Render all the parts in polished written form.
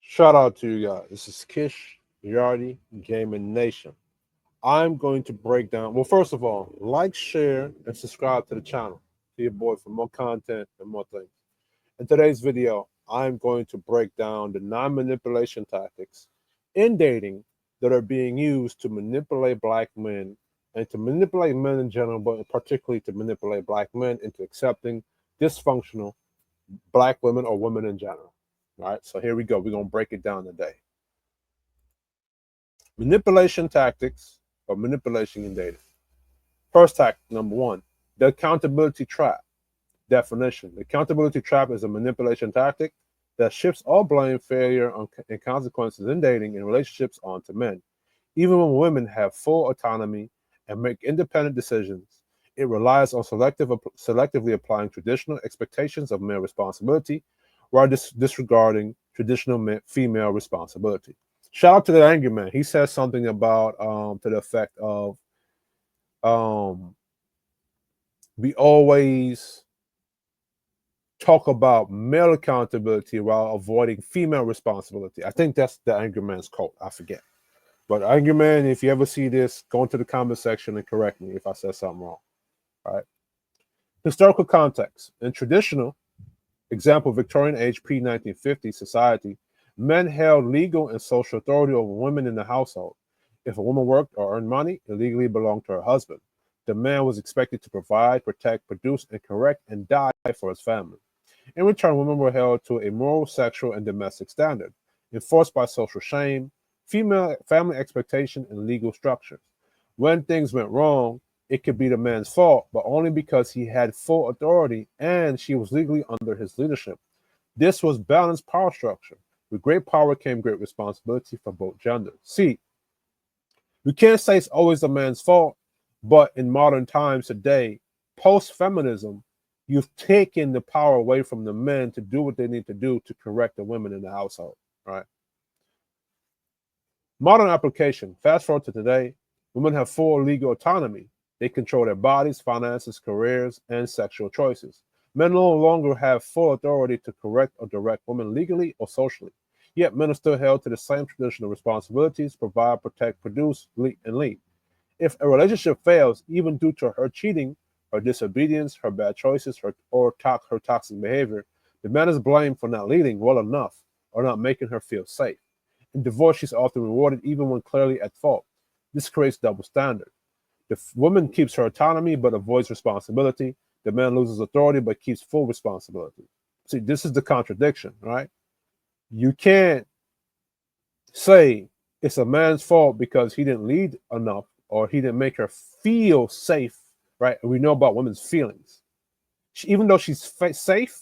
Shout out to you guys. This is Kish Yardi Gaming Nation. I'm going to break down. Well, first of all, like, share, and subscribe to the channel to your boy for more content and more things. In today's video, I'm going to break down the non-manipulation tactics in dating that are being used to manipulate black men and to manipulate men in general, but particularly to manipulate black men into accepting dysfunctional black women or women in general. All right, so here we go. We're going to break it down today. Manipulation tactics or manipulation in dating. First tactic, number one, the accountability trap. Definition: the accountability trap is a manipulation tactic that shifts all blame, failure, and consequences in dating and relationships onto men. Even when women have full autonomy and make independent decisions, it relies on selectively applying traditional expectations of male responsibility while disregarding traditional female responsibility. Shout out to the angry man. He says something about to the effect of um, we always talk about male accountability while avoiding female responsibility. I think that's the angry man's quote. I forget. But angry man, if you ever see this, go into the comment section and correct me if I said something wrong. All right. Historical context. In traditional, example, Victorian age pre-1950 society, men held legal and social authority over women in the household. If a woman worked or earned money, it legally belonged to her husband. The man was expected to provide, protect, produce, and correct and die for his family. In return, women were held to a moral, sexual, and domestic standard, enforced by social shame, female family expectation, and legal structures. When things went wrong, it could be the man's fault, but only because he had full authority and she was legally under his leadership. This was balanced power structure. With great power came great responsibility for both genders. See, we can't say it's always the man's fault, but in modern times today, post-feminism, you've taken the power away from the men to do what they need to do to correct the women in the household, right? Modern application. Fast forward to today, women have full legal autonomy. They control their bodies, finances, careers, and sexual choices. Men no longer have full authority to correct or direct women legally or socially. Yet men are still held to the same traditional responsibilities: provide, protect, produce, and lead. If a relationship fails, even due to her cheating, her disobedience, her bad choices, her toxic behavior, the man is blamed for not leading well enough or not making her feel safe. In divorce, she's often rewarded even when clearly at fault. This creates double standard. The woman keeps her autonomy but avoids responsibility. The man loses authority but keeps full responsibility. See, this is the contradiction, right? You can't say it's a man's fault because he didn't lead enough or he didn't make her feel safe, right? And we know about women's feelings. Even though she's safe,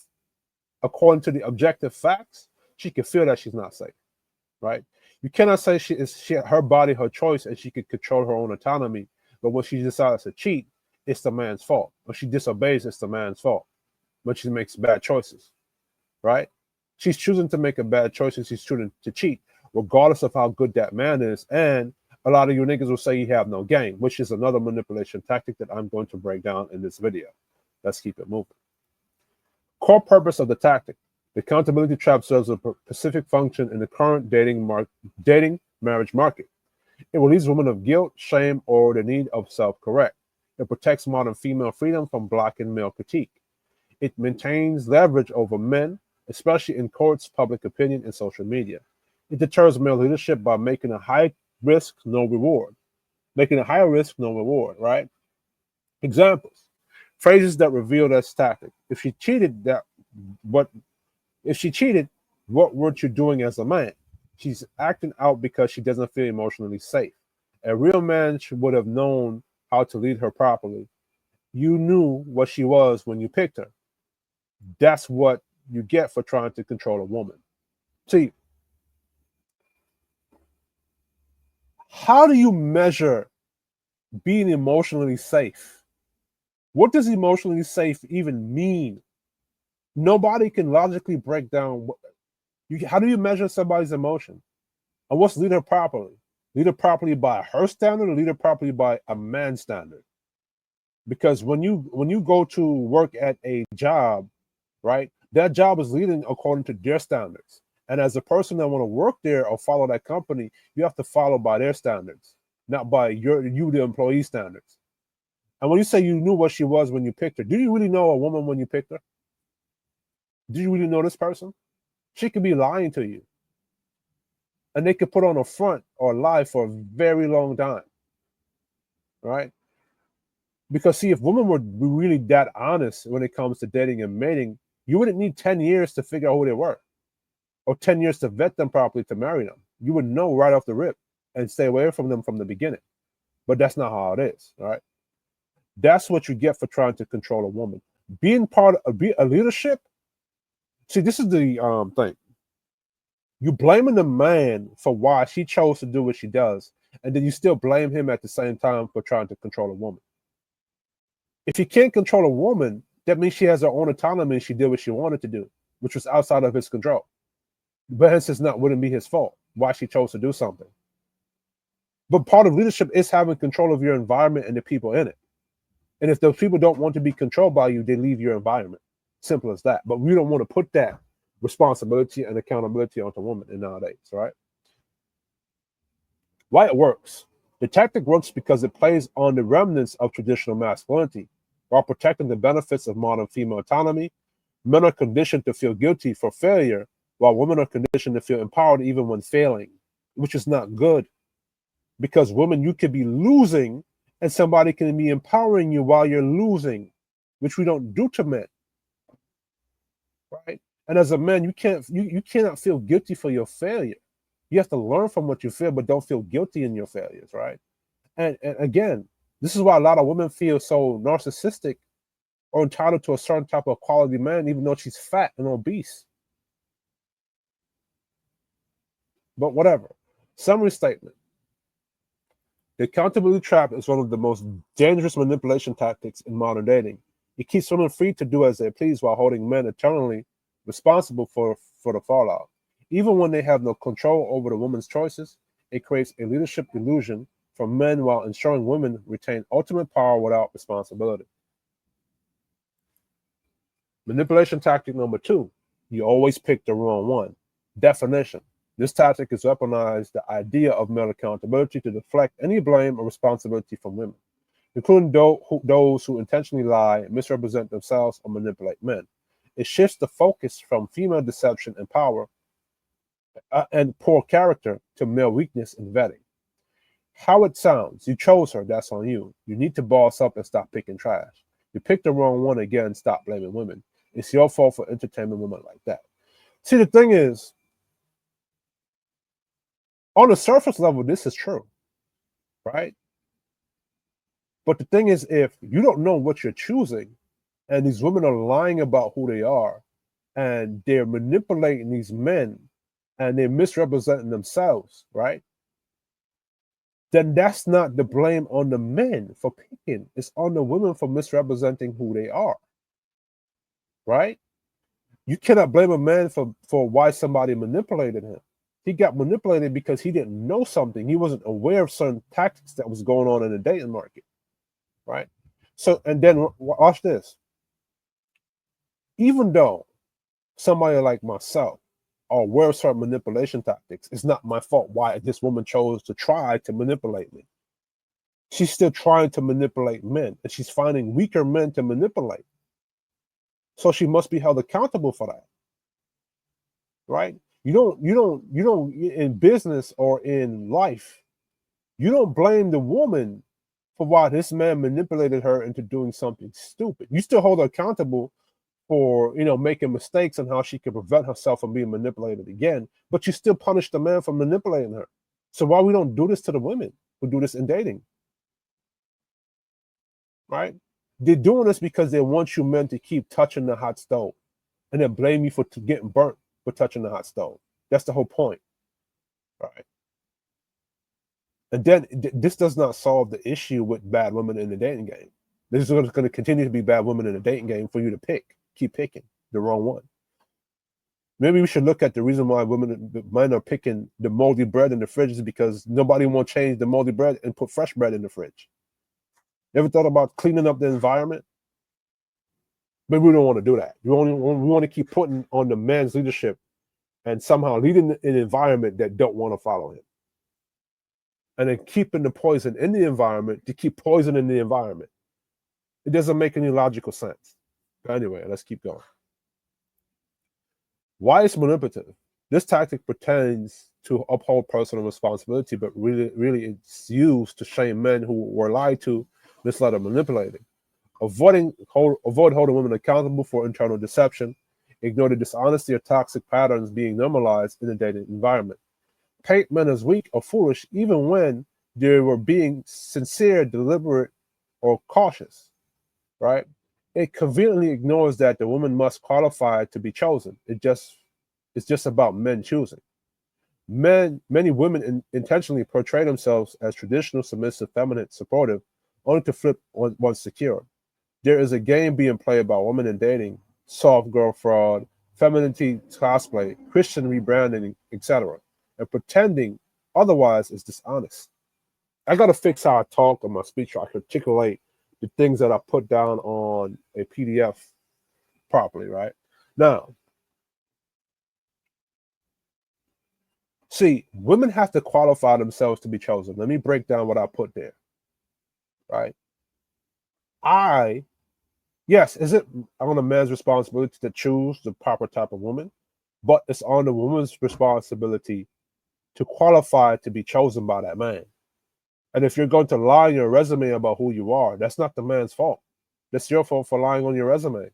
according to the objective facts, she can feel that she's not safe, right? You cannot say her body, her choice, and she can control her own autonomy. But when she decides to cheat, it's the man's fault. When she disobeys, it's the man's fault. When she makes bad choices, right? She's choosing to make a bad choice and she's choosing to cheat, regardless of how good that man is. And a lot of you niggas will say you have no game, which is another manipulation tactic that I'm going to break down in this video. Let's keep it moving. Core purpose of the tactic. The accountability trap serves a specific function in the current dating marriage market. It relieves women of guilt, shame, or the need of self-correct. It protects modern female freedom from blocking male critique. It maintains leverage over men, especially in courts, public opinion, and social media. It deters male leadership by making a high risk, no reward. Making a higher risk, no reward, right? Examples. Phrases that reveal this tactic. If she cheated, what weren't you doing as a man? She's acting out because she doesn't feel emotionally safe. A real man would have known how to lead her properly. You knew what she was when you picked her. That's what you get for trying to control a woman. See, how do you measure being emotionally safe? What does emotionally safe even mean? Nobody can logically break down how do you measure somebody's emotion? And what's lead her properly? Lead her properly by her standard or lead her properly by a man's standard? Because when you go to work at a job, right, that job is leading according to their standards. And as a person that want to work there or follow that company, you have to follow by their standards, not by the employee standards. And when you say you knew what she was when you picked her, do you really know a woman when you picked her? Do you really know this person? She could be lying to you. And they could put on a front or lie for a very long time. Right? Because see, if women were really that honest when it comes to dating and mating, you wouldn't need 10 years to figure out who they were, or 10 years to vet them properly to marry them. You would know right off the rip and stay away from them from the beginning. But that's not how it is, right? That's what you get for trying to control a woman. Being part of a leadership. See, this is the thing. You blaming the man for why she chose to do what she does, and then you still blame him at the same time for trying to control a woman. If he can't control a woman, that means she has her own autonomy and she did what she wanted to do, which was outside of his control. But hence, wouldn't be his fault why she chose to do something. But part of leadership is having control of your environment and the people in it. And if those people don't want to be controlled by you, they leave your environment. Simple as that. But we don't want to put that responsibility and accountability onto women nowadays, right? Why it works. The tactic works because it plays on the remnants of traditional masculinity while protecting the benefits of modern female autonomy. Men are conditioned to feel guilty for failure, while women are conditioned to feel empowered even when failing, which is not good. Because women, you could be losing and somebody can be empowering you while you're losing, which we don't do to men, right? And as a man, you cannot feel guilty for your failure. You have to learn from what you feel, but don't feel guilty in your failures, right? And again, this is why a lot of women feel so narcissistic or entitled to a certain type of quality man, even though she's fat and obese. But whatever. Summary statement. The accountability trap is one of the most dangerous manipulation tactics in modern dating. It keeps women free to do as they please while holding men eternally responsible for the fallout. Even when they have no control over the woman's choices, it creates a leadership illusion for men while ensuring women retain ultimate power without responsibility. Manipulation tactic number 2, you always pick the wrong one. Definition. This tactic is weaponized the idea of male accountability to deflect any blame or responsibility from women, including those who intentionally lie, misrepresent themselves, or manipulate men. It shifts the focus from female deception and power and poor character to male weakness and vetting. How it sounds, you chose her, that's on you. You need to boss up and stop picking trash. You picked the wrong one again, stop blaming women. It's your fault for entertaining women like that. See, the thing is, on the surface level, this is true, right? But the thing is, if you don't know what you're choosing, and these women are lying about who they are, and they're manipulating these men, and they're misrepresenting themselves, right? Then that's not the blame on the men for picking. It's on the women for misrepresenting who they are, right? You cannot blame a man for why somebody manipulated him. He got manipulated because he didn't know something. He wasn't aware of certain tactics that was going on in the dating market, right? So, and then watch this. Even though somebody like myself are aware of certain manipulation tactics, it's not my fault why this woman chose to try to manipulate me. She's still trying to manipulate men, and she's finding weaker men to manipulate. So she must be held accountable for that, right? You don't in business or in life, you don't blame the woman for why this man manipulated her into doing something stupid. You still hold her accountable for making mistakes and how she can prevent herself from being manipulated again, but you still punish the man for manipulating her. So why we don't do this to the women who do this in dating, right? They're doing this because they want you men to keep touching the hot stove and then blame you for getting burnt for touching the hot stove. That's the whole point, right? And then this does not solve the issue with bad women in the dating game. There's going to continue to be bad women in the dating game for you to keep picking the wrong one. Maybe we should look at the reason why men are picking the moldy bread in the fridge is because nobody won't change the moldy bread and put fresh bread in the fridge. You ever thought about cleaning up the environment? But we don't want to do that. We want to keep putting on the man's leadership and somehow leading an environment that don't want to follow him. And then keeping the poison in the environment to keep poisoning the environment. It doesn't make any logical sense. But anyway, let's keep going. Why is manipulative? This tactic pretends to uphold personal responsibility, but really it's used to shame men who were lied to, misled, or manipulated. Avoid holding women accountable for internal deception. Ignore the dishonesty or toxic patterns being normalized in the dating environment. Paint men as weak or foolish even when they were being sincere, deliberate, or cautious, right? It conveniently ignores that the woman must qualify to be chosen. It's just about men choosing. Many women intentionally portray themselves as traditional, submissive, feminine, supportive, only to flip once secure. There is a game being played by women in dating, soft girl fraud, femininity cosplay, Christian rebranding, etc. And pretending otherwise is dishonest. I got to fix how I talk in my speech so I can articulate the things that I put down on a PDF properly, right? Now, see, women have to qualify themselves to be chosen. Let me break down what I put there, right? Yes, is it on a man's responsibility to choose the proper type of woman? But it's on the woman's responsibility to qualify to be chosen by that man. And if you're going to lie in your resume about who you are, that's not the man's fault. That's your fault for lying on your resume.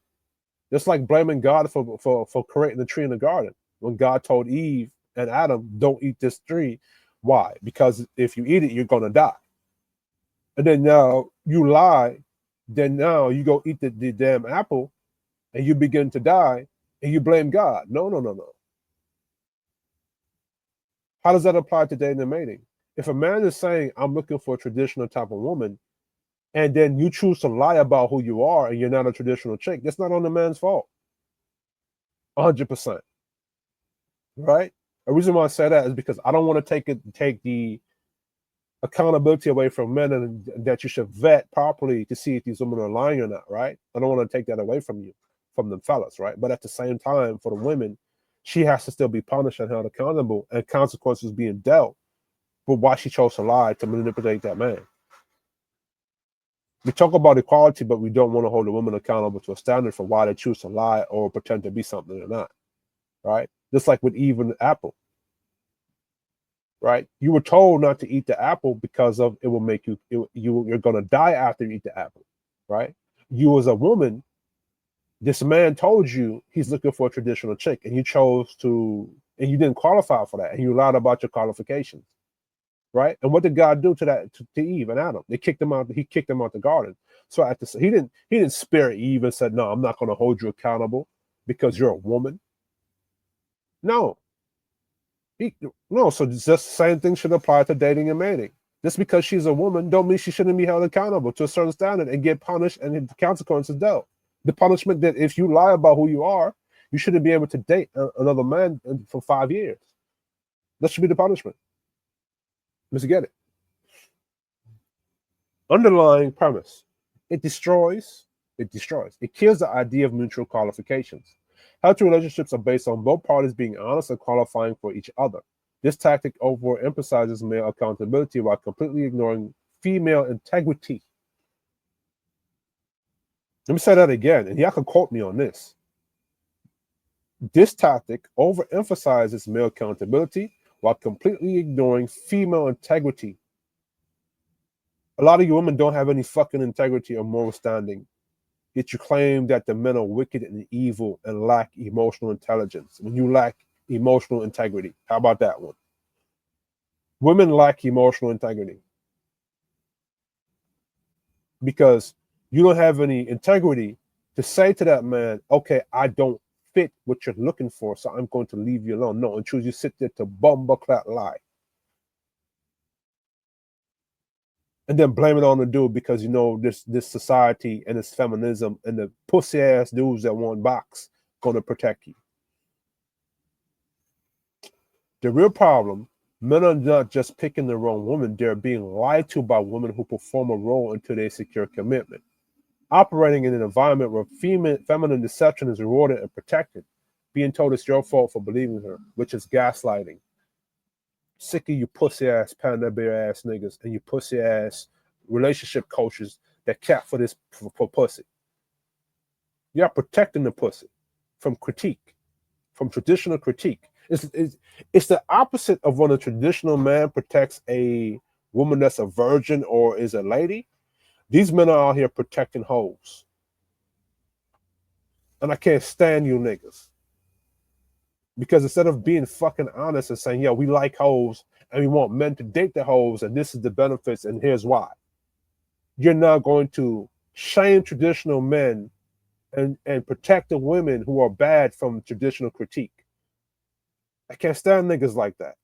Just like blaming God for creating the tree in the garden. When God told Eve and Adam, don't eat this tree. Why? Because if you eat it, you're going to die. And then now you lie. Then now you go eat the damn apple and you begin to die and you blame God. No. How does that apply to dating and mating? If a man is saying, I'm looking for a traditional type of woman, and then you choose to lie about who you are and you're not a traditional chick, that's not on the man's fault. 100%. Right? The reason why I say that is because I don't want to take the accountability away from men and that you should vet properly to see if these women are lying or not, right? I don't want to take that away from you, from them fellas, right? But at the same time, for the women, she has to still be punished and held accountable and consequences being dealt for why she chose to lie to manipulate that man. We talk about equality, but we don't want to hold a woman accountable to a standard for why they choose to lie or pretend to be something or not, right? Just like with Eve and the apple, right? You were told not to eat the apple because of it will make you're going to die after you eat the apple, right? You as a woman, this man told you he's looking for a traditional chick, and you chose to, and you didn't qualify for that, and you lied about your qualifications, right? And what did God do to that to Eve and Adam? They kicked them out. He kicked them out the garden. So he didn't spare Eve and said, "No, I'm not going to hold you accountable because you're a woman." No, so just the same thing should apply to dating and mating. Just because she's a woman don't mean she shouldn't be held accountable to a certain standard and get punished and the consequences dealt. The punishment that if you lie about who you are, you shouldn't be able to date another man for 5 years. That should be the punishment. Let's get it. Underlying premise. It destroys. It kills the idea of mutual qualifications. Healthy relationships are based on both parties being honest and qualifying for each other. This tactic overemphasizes male accountability while completely ignoring female integrity. Let me say that again, and y'all can quote me on this. This tactic overemphasizes male accountability while completely ignoring female integrity. A lot of you women don't have any fucking integrity or moral standing. Yet you claim that the men are wicked and evil and lack emotional intelligence. When you lack emotional integrity, how about that one? Women lack emotional integrity because you don't have any integrity to say to that man, okay, I don't fit what you're looking for, so I'm going to leave you alone. No, and choose you sit there to bumbleclap lie. And then blame it on the dude because you know this society and this feminism and the pussy ass dudes that want box gonna protect you. The real problem, men are not just picking the wrong woman, they're being lied to by women who perform a role until they secure commitment. Operating in an environment where feminine deception is rewarded and protected. being told it's your fault for believing her, which is gaslighting. Sick of you pussy ass Panda Bear ass niggas and you pussy ass relationship coaches that cap for this for pussy. You're protecting the pussy from critique, from traditional critique. It's the opposite of when a traditional man protects a woman that's a virgin or is a lady. These men are out here protecting hoes. And I can't stand you niggas. Because instead of being fucking honest and saying, yo, we like hoes and we want men to date the hoes and this is the benefits and here's why. You're now going to shame traditional men and protect the women who are bad from traditional critique. I can't stand niggas like that.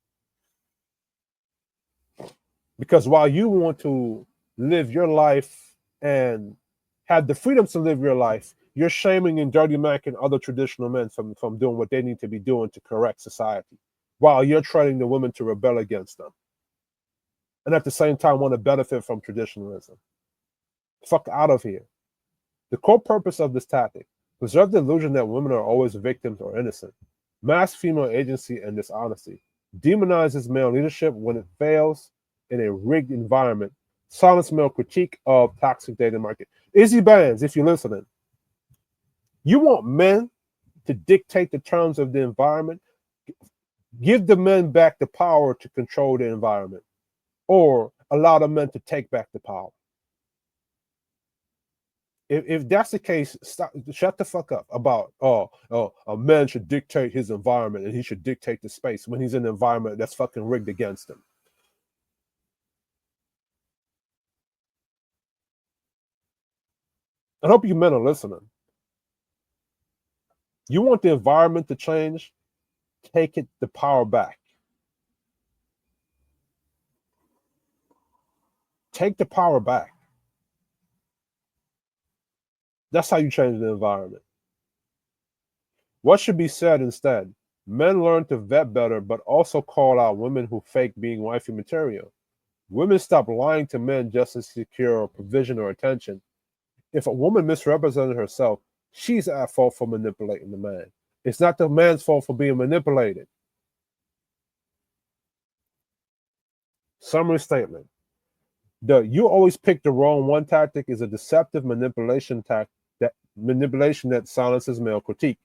Because while you want to live your life and have the freedom to live your life, you're shaming and dirty macking other traditional men from doing what they need to be doing to correct society, while you're training the women to rebel against them. And at the same time want to benefit from traditionalism. Fuck out of here. The core purpose of this tactic, preserve the illusion that women are always victims or innocent. Mask female agency and dishonesty. Demonizes male leadership when it fails in a rigged environment. Silence male critique of toxic dating market. Izzy Bands, if you're listening, you want men to dictate the terms of the environment? Give the men back the power to control the environment, or allow the men to take back the power. If that's the case, shut the fuck up about a man should dictate his environment and he should dictate the space when he's in an environment that's fucking rigged against him. I hope you men are listening. You want the environment to change? Take the power back. Take the power back. That's how you change the environment. What should be said instead? Men learn to vet better, but also call out women who fake being wifey material. Women stop lying to men just to secure provision or attention. If a woman misrepresented herself, she's at fault for manipulating the man. It's not the man's fault for being manipulated. Summary statement. The "you always pick the wrong one" tactic is a deceptive manipulation that silences male critique,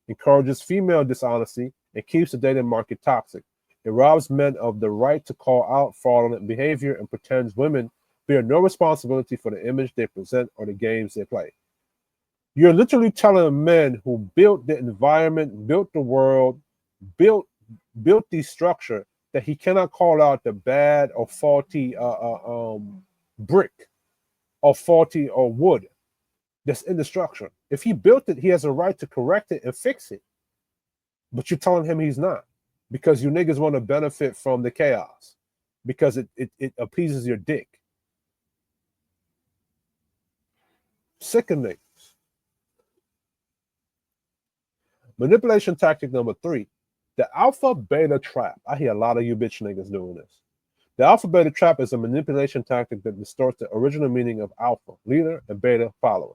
encourages female dishonesty, and keeps the dating market toxic. It robs men of the right to call out fraudulent behavior and pretends women bear no responsibility for the image they present or the games they play. You're literally telling men who built the environment, built the world, built the structure that he cannot call out the bad or faulty brick or faulty or wood that's in the structure. If he built it, he has a right to correct it and fix it. But you're telling him he's not, because you niggas want to benefit from the chaos, because it appeases your dick. Sick of niggas. Manipulation tactic number 3, the alpha beta trap. I hear a lot of you bitch niggas doing this. The alpha beta trap is a manipulation tactic that distorts the original meaning of alpha, leader, and beta, follower,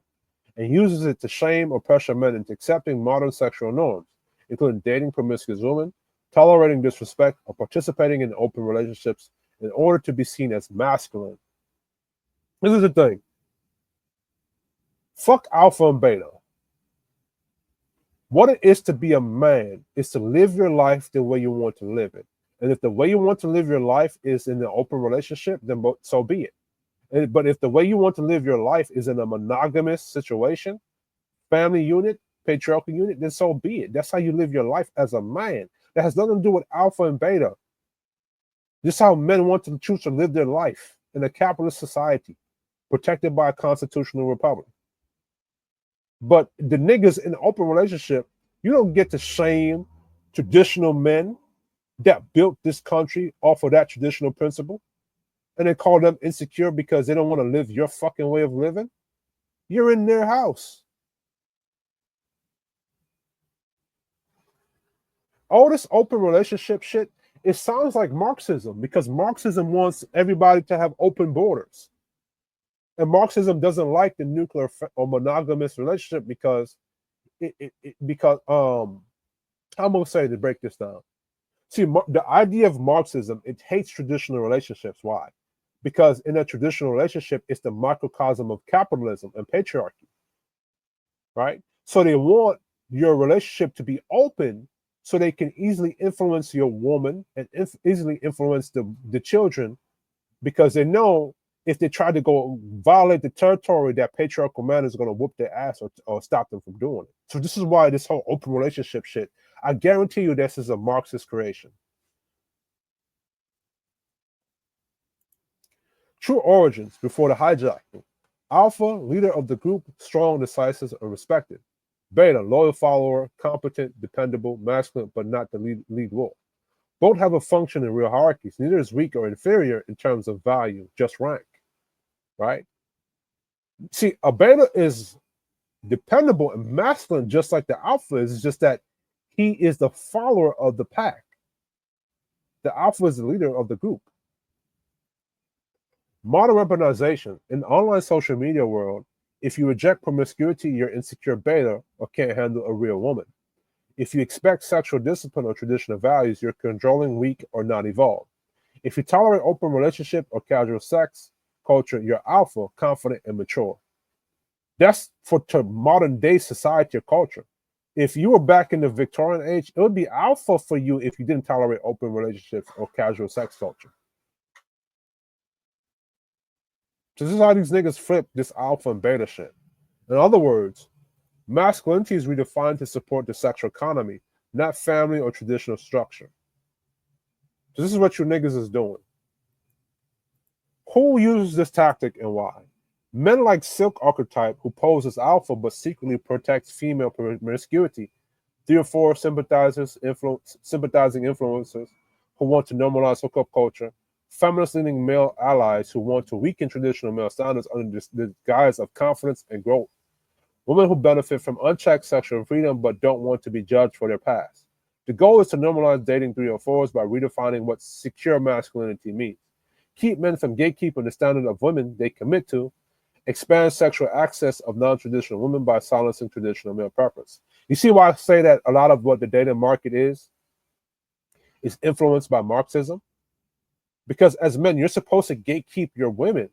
and uses it to shame or pressure men into accepting modern sexual norms, including dating promiscuous women, tolerating disrespect, or participating in open relationships in order to be seen as masculine. This is the thing. Fuck alpha and beta. What it is to be a man is to live your life the way you want to live it. And if the way you want to live your life is in an open relationship, then so be it. But if the way you want to live your life is in a monogamous situation, family unit, patriarchal unit, then so be it. That's how you live your life as a man. That has nothing to do with alpha and beta. This is how men want to choose to live their life in a capitalist society, protected by a constitutional republic. But the niggas in an open relationship, you don't get to shame traditional men that built this country off of that traditional principle and then call them insecure because they don't want to live your fucking way of living. You're in their house. All this open relationship shit, it sounds like Marxism, because Marxism wants everybody to have open borders. And Marxism doesn't like the nuclear or monogamous relationship because I'm gonna say to break this down. See, the idea of Marxism, it hates traditional relationships. Why? Because in a traditional relationship, it's the microcosm of capitalism and patriarchy, right? So they want your relationship to be open so they can easily influence your woman and easily influence the children, because they know if they try to go violate the territory, that patriarchal man is going to whoop their ass or stop them from doing it. So this is why this whole open relationship shit, I guarantee you this is a Marxist creation. True origins before the hijacking. Alpha, leader of the group, strong, decisive, and respected. Beta, loyal follower, competent, dependable, masculine, but not the lead role. Both have a function in real hierarchies. Neither is weak or inferior in terms of value, just rank, right? See, a beta is dependable and masculine just like the alpha is. It's just that he is the follower of the pack. The alpha is the leader of the group. Modern weaponization. In the online social media world, if you reject promiscuity, you're insecure beta or can't handle a real woman. If you expect sexual discipline or traditional values, you're controlling, weak, or not evolved. If you tolerate open relationship or casual sex culture, you're alpha, confident, and mature. That's for modern day society or culture. If you were back in the Victorian age, it would be alpha for you if you didn't tolerate open relationships or casual sex culture. So this is how these niggas flip this alpha and beta shit. In other words, masculinity is redefined to support the sexual economy, not family or traditional structure. So this is what you niggas is doing. Who uses this tactic and why? Men like Silk archetype, who poses as alpha but secretly protects female promiscuity. 3 or 4 sympathizing influencers who want to normalize hookup culture. Feminist-leaning male allies who want to weaken traditional male standards under the guise of confidence and growth. Women who benefit from unchecked sexual freedom but don't want to be judged for their past. The goal is to normalize dating 304s by redefining what secure masculinity means. Keep men from gatekeeping the standard of women they commit to. Expand sexual access of non-traditional women by silencing traditional male preference. You see why I say that a lot of what the dating market is influenced by Marxism? Because as men, you're supposed to gatekeep your women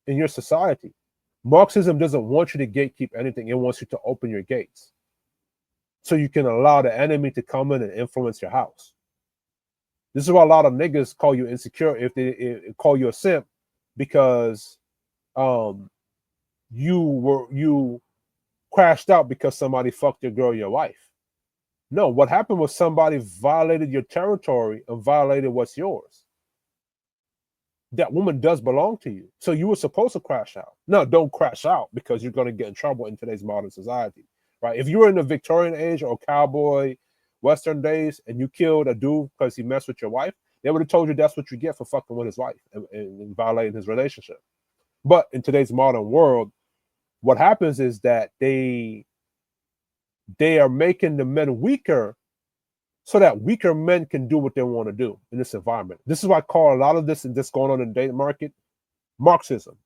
in your society. Marxism doesn't want you to gatekeep anything. It wants you to open your gates so you can allow the enemy to come in and influence your house. This is why a lot of niggas call you insecure if they call you a simp, because you crashed out because somebody fucked your girl, your wife. No, what happened was somebody violated your territory and violated what's yours. That woman does belong to you. So you were supposed to crash out. No, don't crash out because you're going to get in trouble in today's modern society, right? If you were in the Victorian age or cowboy Western days and you killed a dude because he messed with your wife, they would have told you that's what you get for fucking with his wife and violating his relationship. But in today's modern world, what happens is that they are making the men weaker so that weaker men can do what they want to do in this environment. This is why I call a lot of this and this going on in the dating market Marxism,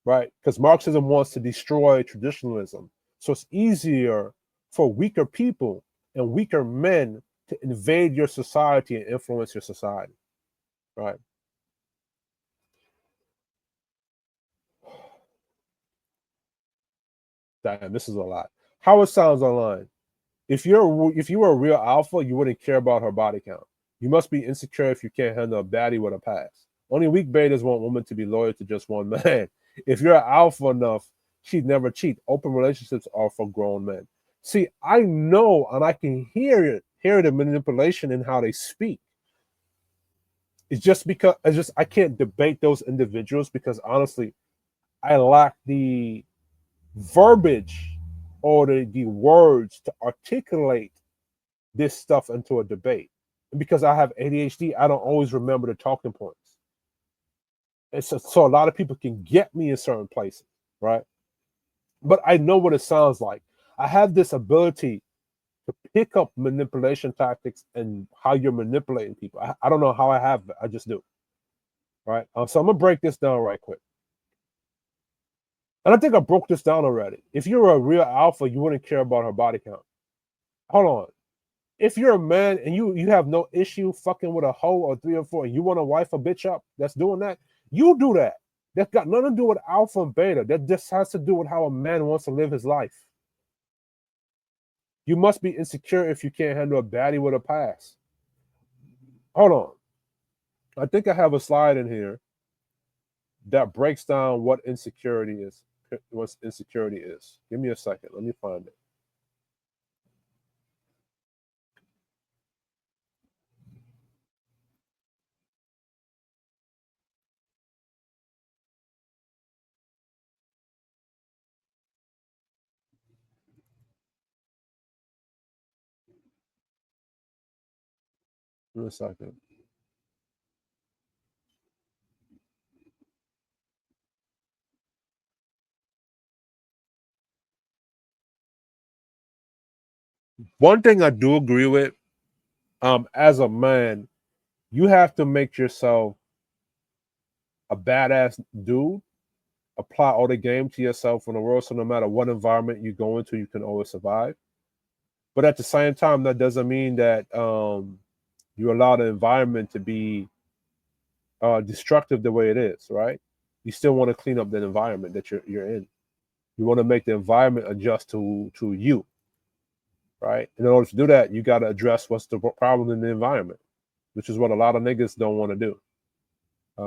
right? Because Marxism wants to destroy traditionalism. So it's easier for weaker people and weaker men to invade your society and influence your society, right? Damn, this is a lot. How it sounds online. If you were a real alpha, you wouldn't care about her body count. You must be insecure if you can't handle a baddie with a past. Only weak betas want women to be loyal to just one man. If you're alpha enough, she'd never cheat. Open relationships are for grown men. See, I know and I can hear the manipulation in how they speak. It's just because I can't debate those individuals because honestly, I lack the verbiage or the words to articulate this stuff into a debate. And because I have ADHD, I don't always remember the talking points. And so a lot of people can get me in certain places, right? But I know what it sounds like. I have this ability to pick up manipulation tactics and how you're manipulating people. I don't know how I have it. I just do. Right. So I'm going to break this down right quick. And I think I broke this down already. If you're a real alpha, you wouldn't care about her body count. hold on. If you're a man and you have no issue fucking with a hoe or 3 or 4, and you want to wife a bitch up that's doing that, you do that. That's got nothing to do with alpha and beta. That just has to do with how a man wants to live his life. You must be insecure if you can't handle a baddie with a pass. Hold on. I think I have a slide in here that breaks down what insecurity is. What insecurity is. Give me a second. Let me find it. Give me a second. One thing I do agree with, as a man, you have to make yourself a badass dude, apply all the game to yourself in the world. So no matter what environment you go into, you can always survive. But at the same time, that doesn't mean that you allow the environment to be destructive the way it is, right? You still want to clean up the environment that you're in. You want to make the environment adjust to you, right? In order to do that, you got to address what's the problem in the environment, which is what a lot of niggas don't want to do. I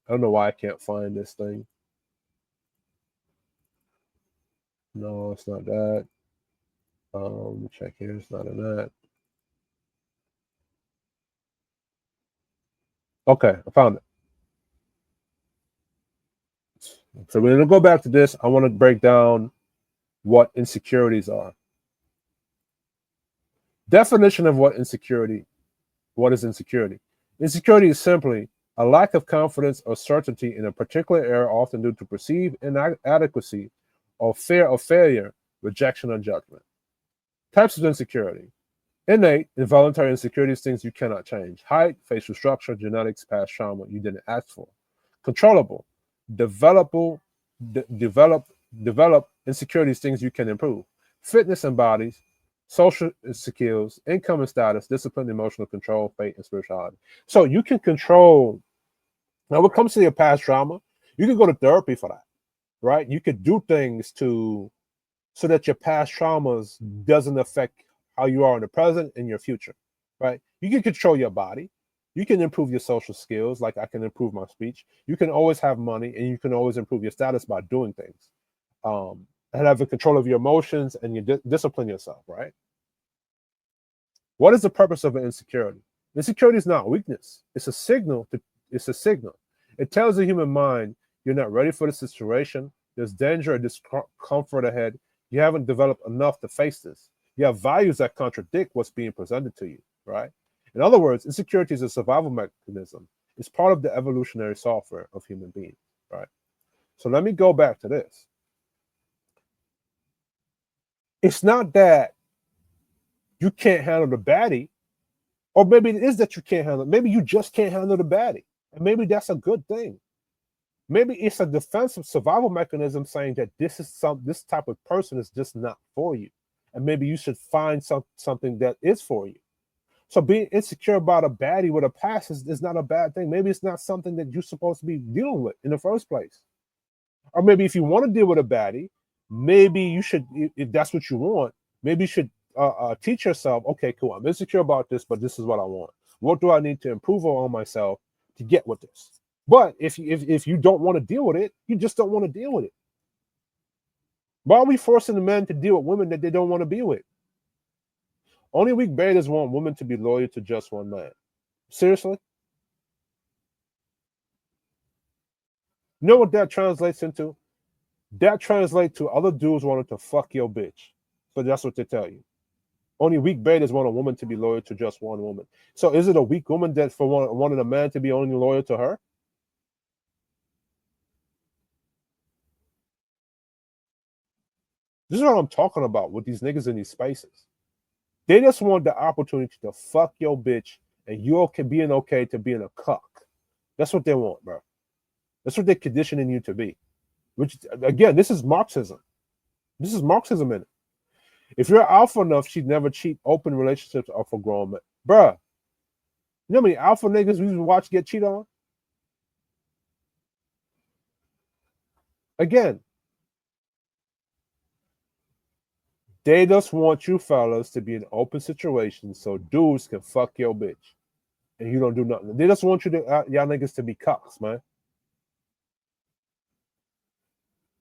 don't know why I can't find this thing. No, it's not that. Let me check here. It's not in that. Okay, I found it. So we're gonna go back to this. I want to break down what insecurities are. Definition of what insecurity. What is insecurity? Insecurity is simply a lack of confidence or certainty in a particular area, often due to perceived inadequacy or fear of failure, rejection, or judgment. Types of insecurity. Innate, involuntary insecurities, things you cannot change. Height, facial structure, genetics, past trauma you didn't ask for. Controllable, developable, develop insecurities, things you can improve. Fitness and bodies, social skills, income and status, discipline, emotional control, faith, and spirituality. So you can control. Now, when it comes to your past trauma, you can go to therapy for that, right? You could do things so that your past traumas doesn't affect how you are in the present and your future, right? You can control your body. You can improve your social skills, like I can improve my speech. You can always have money, and you can always improve your status by doing things. And have a control of your emotions, and you discipline yourself, right? What is the purpose of an insecurity? Insecurity is not weakness. It's a signal. It's a signal. It tells the human mind you're not ready for the situation. There's danger or discomfort ahead. You haven't developed enough to face this. You have values that contradict what's being presented to you, right? In other words, insecurity is a survival mechanism. It's part of the evolutionary software of human beings, right? So let me go back to this. It's not that you can't handle the baddie, or maybe it is that you can't handle it. Maybe you just can't handle the baddie, and maybe that's a good thing. Maybe it's a defensive survival mechanism saying that this type of person is just not for you, and maybe you should find something that is for you. So being insecure about a baddie with a past is not a bad thing. Maybe it's not something that you're supposed to be dealing with in the first place. Or maybe if you want to deal with a baddie, maybe you should, if that's what you want, maybe you should teach yourself, okay, cool, I'm insecure about this, but this is what I want. What do I need to improve on myself to get with this? But if you don't want to deal with it, you just don't want to deal with it. Why are we forcing the men to deal with women that they don't want to be with? Only weak betas want women to be loyal to just one man. Seriously? You know what that translates into? That translates to other dudes wanting to fuck your bitch. So that's what they tell you. Only weak betas want a woman to be loyal to just one woman. So is it a weak woman that for wanting a man to be only loyal to her? This is what I'm talking about with these niggas in these spaces. They just want the opportunity to fuck your bitch, and you can being okay to being a cuck. That's what they want, bro. That's what they're conditioning you to be. Which again, this is Marxism. This is Marxism in it. If you're alpha enough, she'd never cheat. Open relationships are for grown men. Bruh, you know how many alpha niggas we watch get cheated on? Again, they just want you fellas to be in open situations so dudes can fuck your bitch. And you don't do nothing. They just want you to y'all niggas to be cucks, man.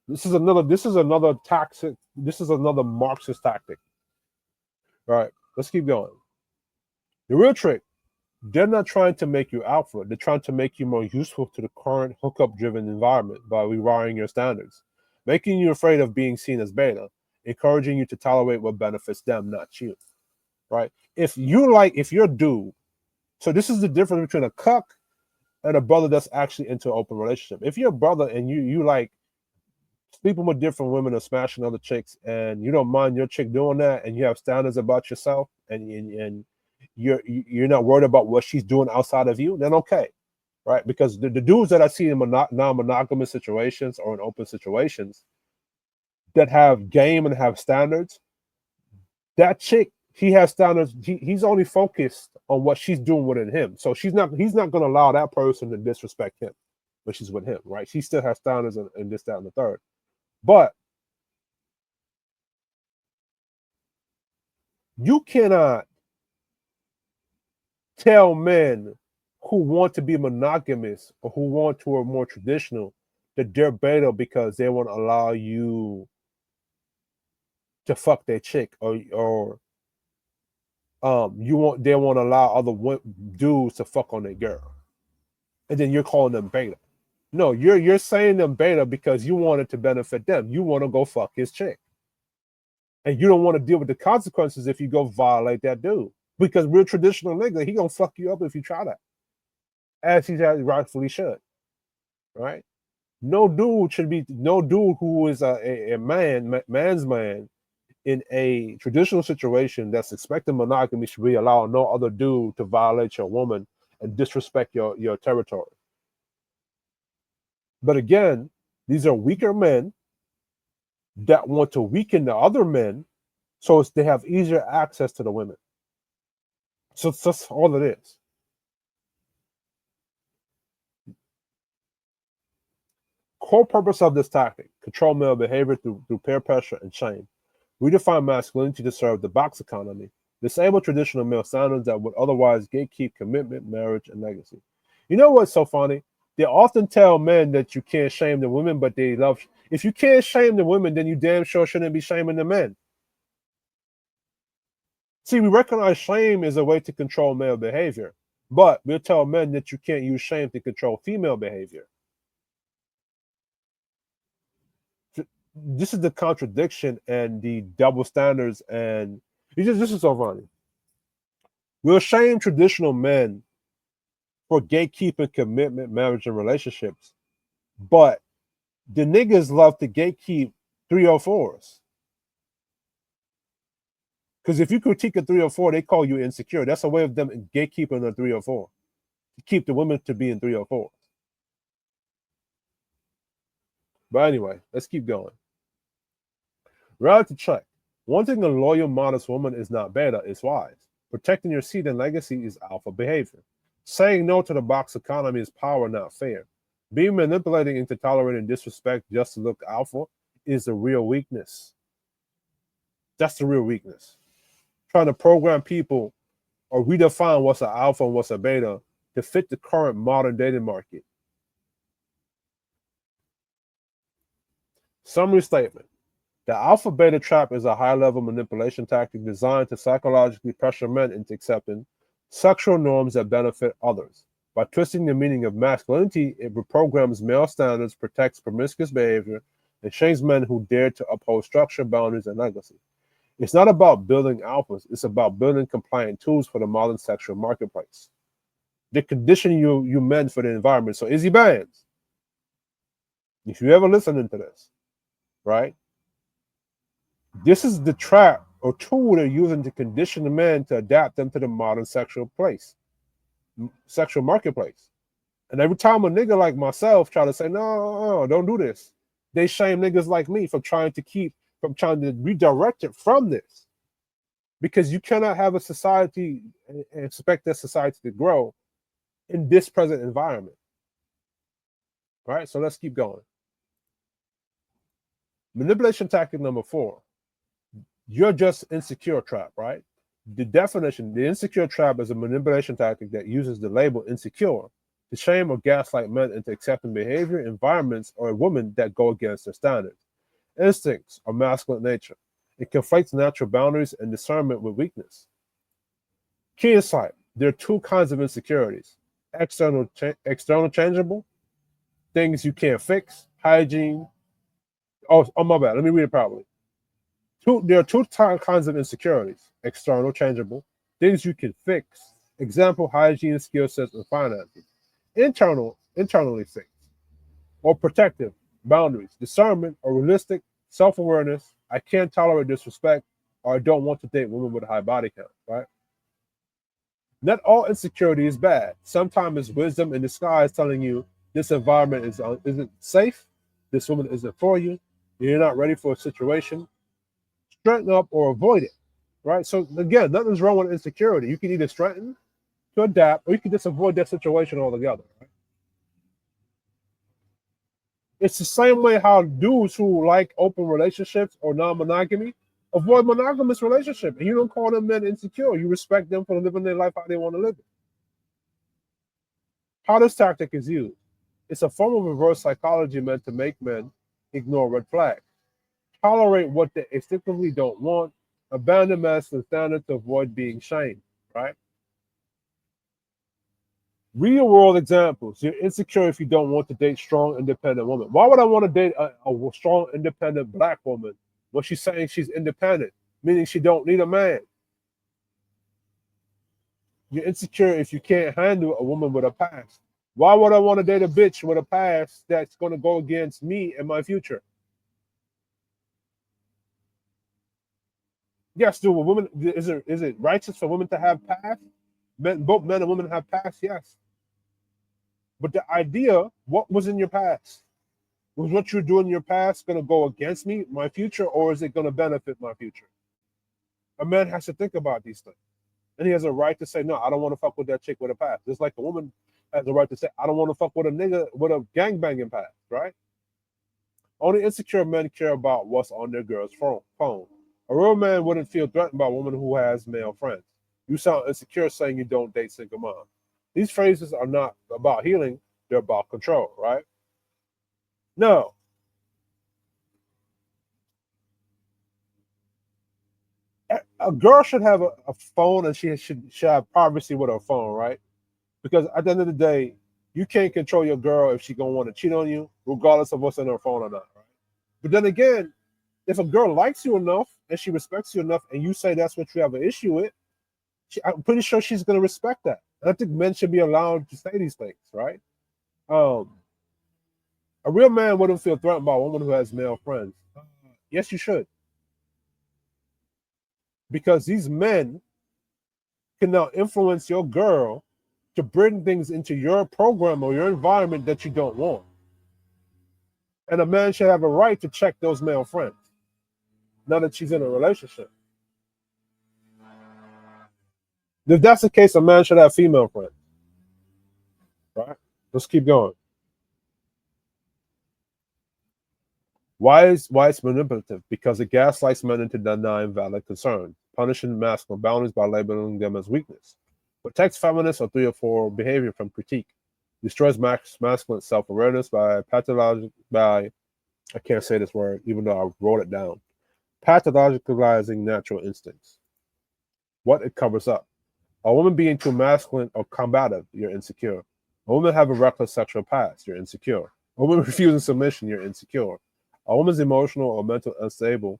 This is another toxic, this is another Marxist tactic. All right, let's keep going. The real trick, they're not trying to make you alpha. They're trying to make you more useful to the current hookup-driven environment by rewiring your standards, making you afraid of being seen as beta, encouraging you to tolerate what benefits them, not you. Right? If you're a dude, so this is the difference between a cuck and a brother that's actually into an open relationship. If you're a brother and you like sleeping with different women or smashing other chicks, and you don't mind your chick doing that, and you have standards about yourself, and you're not worried about what she's doing outside of you, then okay, right? Because the dudes that I see in non-monogamous situations or in open situations that have game and have standards, that chick, he has standards. He's only focused on what she's doing within him. So he's not going to allow that person to disrespect him when she's with him, right? She still has standards and this, that, and the third. But you cannot tell men who want to be monogamous or who want to be more traditional that they're beta because they want to allow you to fuck their chick, or they want to allow other dudes to fuck on their girl, and then you're calling them beta. No, you're saying them beta because you want it to benefit them. You want to go fuck his chick, and you don't want to deal with the consequences if you go violate that dude. Because real traditional nigga, he gonna fuck you up if you try that, as he rightfully should, right? No dude who is a man's man in a traditional situation that's expecting monogamy should be allowing no other dude to violate your woman and disrespect your territory. But again, these are weaker men that want to weaken the other men so they have easier access to the women. So that's all it is. Core purpose of this tactic: control male behavior through peer pressure and shame. Redefine masculinity to serve the box economy. Disable traditional male standards that would otherwise gatekeep commitment, marriage, and legacy. You know what's so funny? They often tell men that you can't shame the women, but they love. If you can't shame the women, then you damn sure shouldn't be shaming the men. See, we recognize shame is a way to control male behavior, but we'll tell men that you can't use shame to control female behavior. This is the contradiction and the double standards, and this is so funny. We'll shame traditional men for gatekeeping commitment, marriage, and relationships, but the niggas love to gatekeep 304s. Because if you critique a 304, they call you insecure. That's a way of them gatekeeping a 304 to keep the women to be in 304. But anyway, let's keep going. Reality check. Wanting a loyal, modest woman is not beta, it's wise. Protecting your seed and legacy is alpha behavior. Saying no to the box economy is power, not fair. Being manipulated into tolerating disrespect just to look alpha is the real weakness. That's the real weakness. Trying to program people or redefine what's an alpha and what's a beta to fit the current modern dating market. Summary statement. The alpha beta trap is a high-level manipulation tactic designed to psychologically pressure men into accepting sexual norms that benefit others. By twisting the meaning of masculinity, it reprograms male standards, protects promiscuous behavior, and shames men who dare to uphold structure, boundaries, and legacy. It's not about building alphas, it's about building compliant tools for the modern sexual marketplace. They condition you men for the environment. So Izzy Bands, if you ever listening to this, right? This is the trap or tool they're using to condition the men to adapt them to the modern sexual marketplace. And every time a nigga like myself try to say, no, don't do this, they shame niggas like me for trying to keep from trying to redirect it from this, because you cannot have a society and expect that society to grow in this present environment. Right? So let's keep going. Manipulation tactic number 4. You're just insecure trap, right? The definition, the insecure trap is a manipulation tactic that uses the label insecure to shame or gaslight men into accepting behavior, environments, or women that go against their standards. Instincts are masculine nature. It conflates natural boundaries and discernment with weakness. Key insight: there are 2 kinds of insecurities: external changeable, things you can't fix, hygiene. Oh, my bad. Let me read it properly. There are 2 kinds of insecurities: external changeable, things you can fix, example, hygiene, skill sets, and finances. Internally fixed, or protective, boundaries, discernment, or realistic, self-awareness. I can't tolerate disrespect, or I don't want to date women with a high body count, right? Not all insecurity is bad. Sometimes it's wisdom in disguise telling you this environment isn't safe, this woman isn't for you, you're not ready for a situation. Straighten up or avoid it, right? So again, nothing's wrong with insecurity. You can either strengthen to adapt, or you can just avoid that situation altogether. Right? It's the same way how dudes who like open relationships or non-monogamy avoid monogamous relationship, and you don't call them men insecure. You respect them for living their life how they want to live it. How this tactic is used: it's a form of reverse psychology meant to make men ignore red flags, tolerate what they instinctively don't want, abandon masculine standards to avoid being shamed, right? Real world examples. You're insecure if you don't want to date strong, independent women. Why would I want to date a strong, independent black woman when she's saying she's independent, meaning she don't need a man? You're insecure if you can't handle a woman with a past. Why would I want to date a bitch with a past that's going to go against me and my future? Yes, do women, is it righteous for women to have past? Both men and women have past, yes. But the idea, what was in your past? Was what you're doing in your past going to go against me, my future, or is it going to benefit my future? A man has to think about these things. And he has a right to say, no, I don't want to fuck with that chick with a past. Just like a woman has a right to say, I don't want to fuck with a nigga with a gangbanging past, right? Only insecure men care about what's on their girl's phone. A real man wouldn't feel threatened by a woman who has male friends. You sound insecure saying you don't date single moms. These phrases are not about healing, they're about control, right? No. A girl should have a phone, and she should have privacy with her phone, right? Because at the end of the day, you can't control your girl if she's going to want to cheat on you, regardless of what's in her phone or not, right? But then again, if a girl likes you enough and she respects you enough and you say that's what you have an issue with, I'm pretty sure she's going to respect that. And I think men should be allowed to say these things, right? A real man wouldn't feel threatened by a woman who has male friends. Yes, you should. Because these men can now influence your girl to bring things into your program or your environment that you don't want. And a man should have a right to check those male friends now that she's in a relationship. If that's the case, a man should have female friends. Right? Let's keep going. Why is manipulative? Because it gaslights men into denying valid concerns, punishing masculine boundaries by labeling them as weakness, protects feminists or 3 or 4 behavior from critique, destroys masculine self-awareness by I can't say this word even though I wrote it down, pathologicalizing natural instincts. What it covers up: a woman being too masculine or combative, you're insecure. A woman having a reckless sexual past, you're insecure. A woman refusing submission, you're insecure. A woman's emotional or mentally unstable,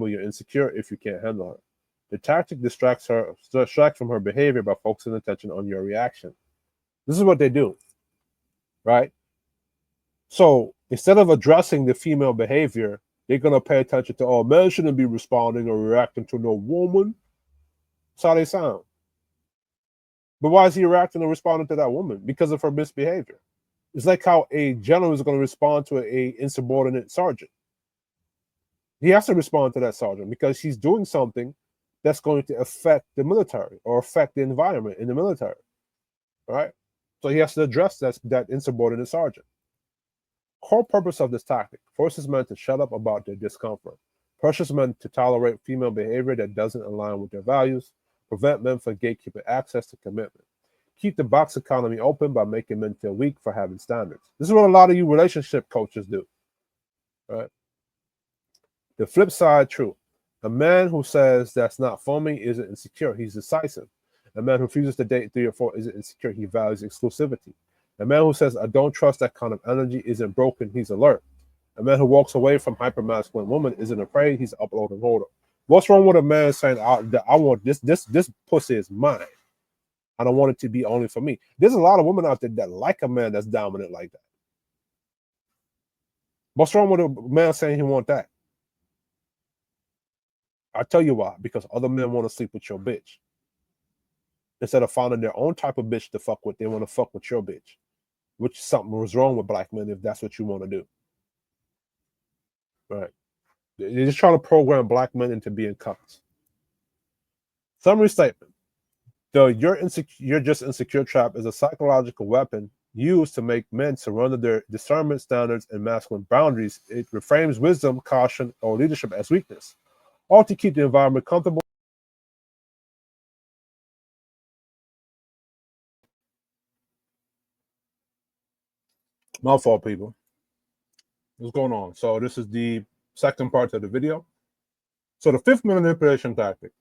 you're insecure if you can't handle her. The tactic distracts from her behavior by focusing attention on your reaction. This is what they do, right? So instead of addressing the female behavior, they're going to pay attention to, oh, men shouldn't be responding or reacting to no woman. That's how they sound. But why is he reacting and responding to that woman? Because of her misbehavior. It's like how a general is going to respond to a insubordinate sergeant. He has to respond to that sergeant because he's doing something that's going to affect the military or affect the environment in the military, right? So he has to address that insubordinate sergeant. Core purpose of this tactic forces men to shut up about their discomfort, pressures men to tolerate female behavior that doesn't align with their values, prevent men from gatekeeping access to commitment, keep the box economy open by making men feel weak for having standards. This is what a lot of you relationship coaches do, right? The flip side, true. A man who says that's not for me isn't insecure, he's decisive. A man who refuses to date 3 or 4 isn't insecure, he values exclusivity. A man who says, I don't trust that kind of energy isn't broken, he's alert. A man who walks away from hypermasculine woman isn't afraid, he's uploading holder. What's wrong with a man saying, that I want this pussy is mine. I don't want it to be only for me. There's a lot of women out there that like a man that's dominant like that. What's wrong with a man saying he want that? I tell you why, because other men want to sleep with your bitch. Instead of finding their own type of bitch to fuck with, they want to fuck with your bitch. Which something was wrong with black men if that's what you want to do. Right. They're just trying to program black men into being cunts. Summary statement. The you're just insecure trap is a psychological weapon used to make men surrender their discernment standards and masculine boundaries. It reframes wisdom, caution, or leadership as weakness, all to keep the environment comfortable. My fault, people. What's going on? So this is the second part of the video. So the fifth manipulation tactic.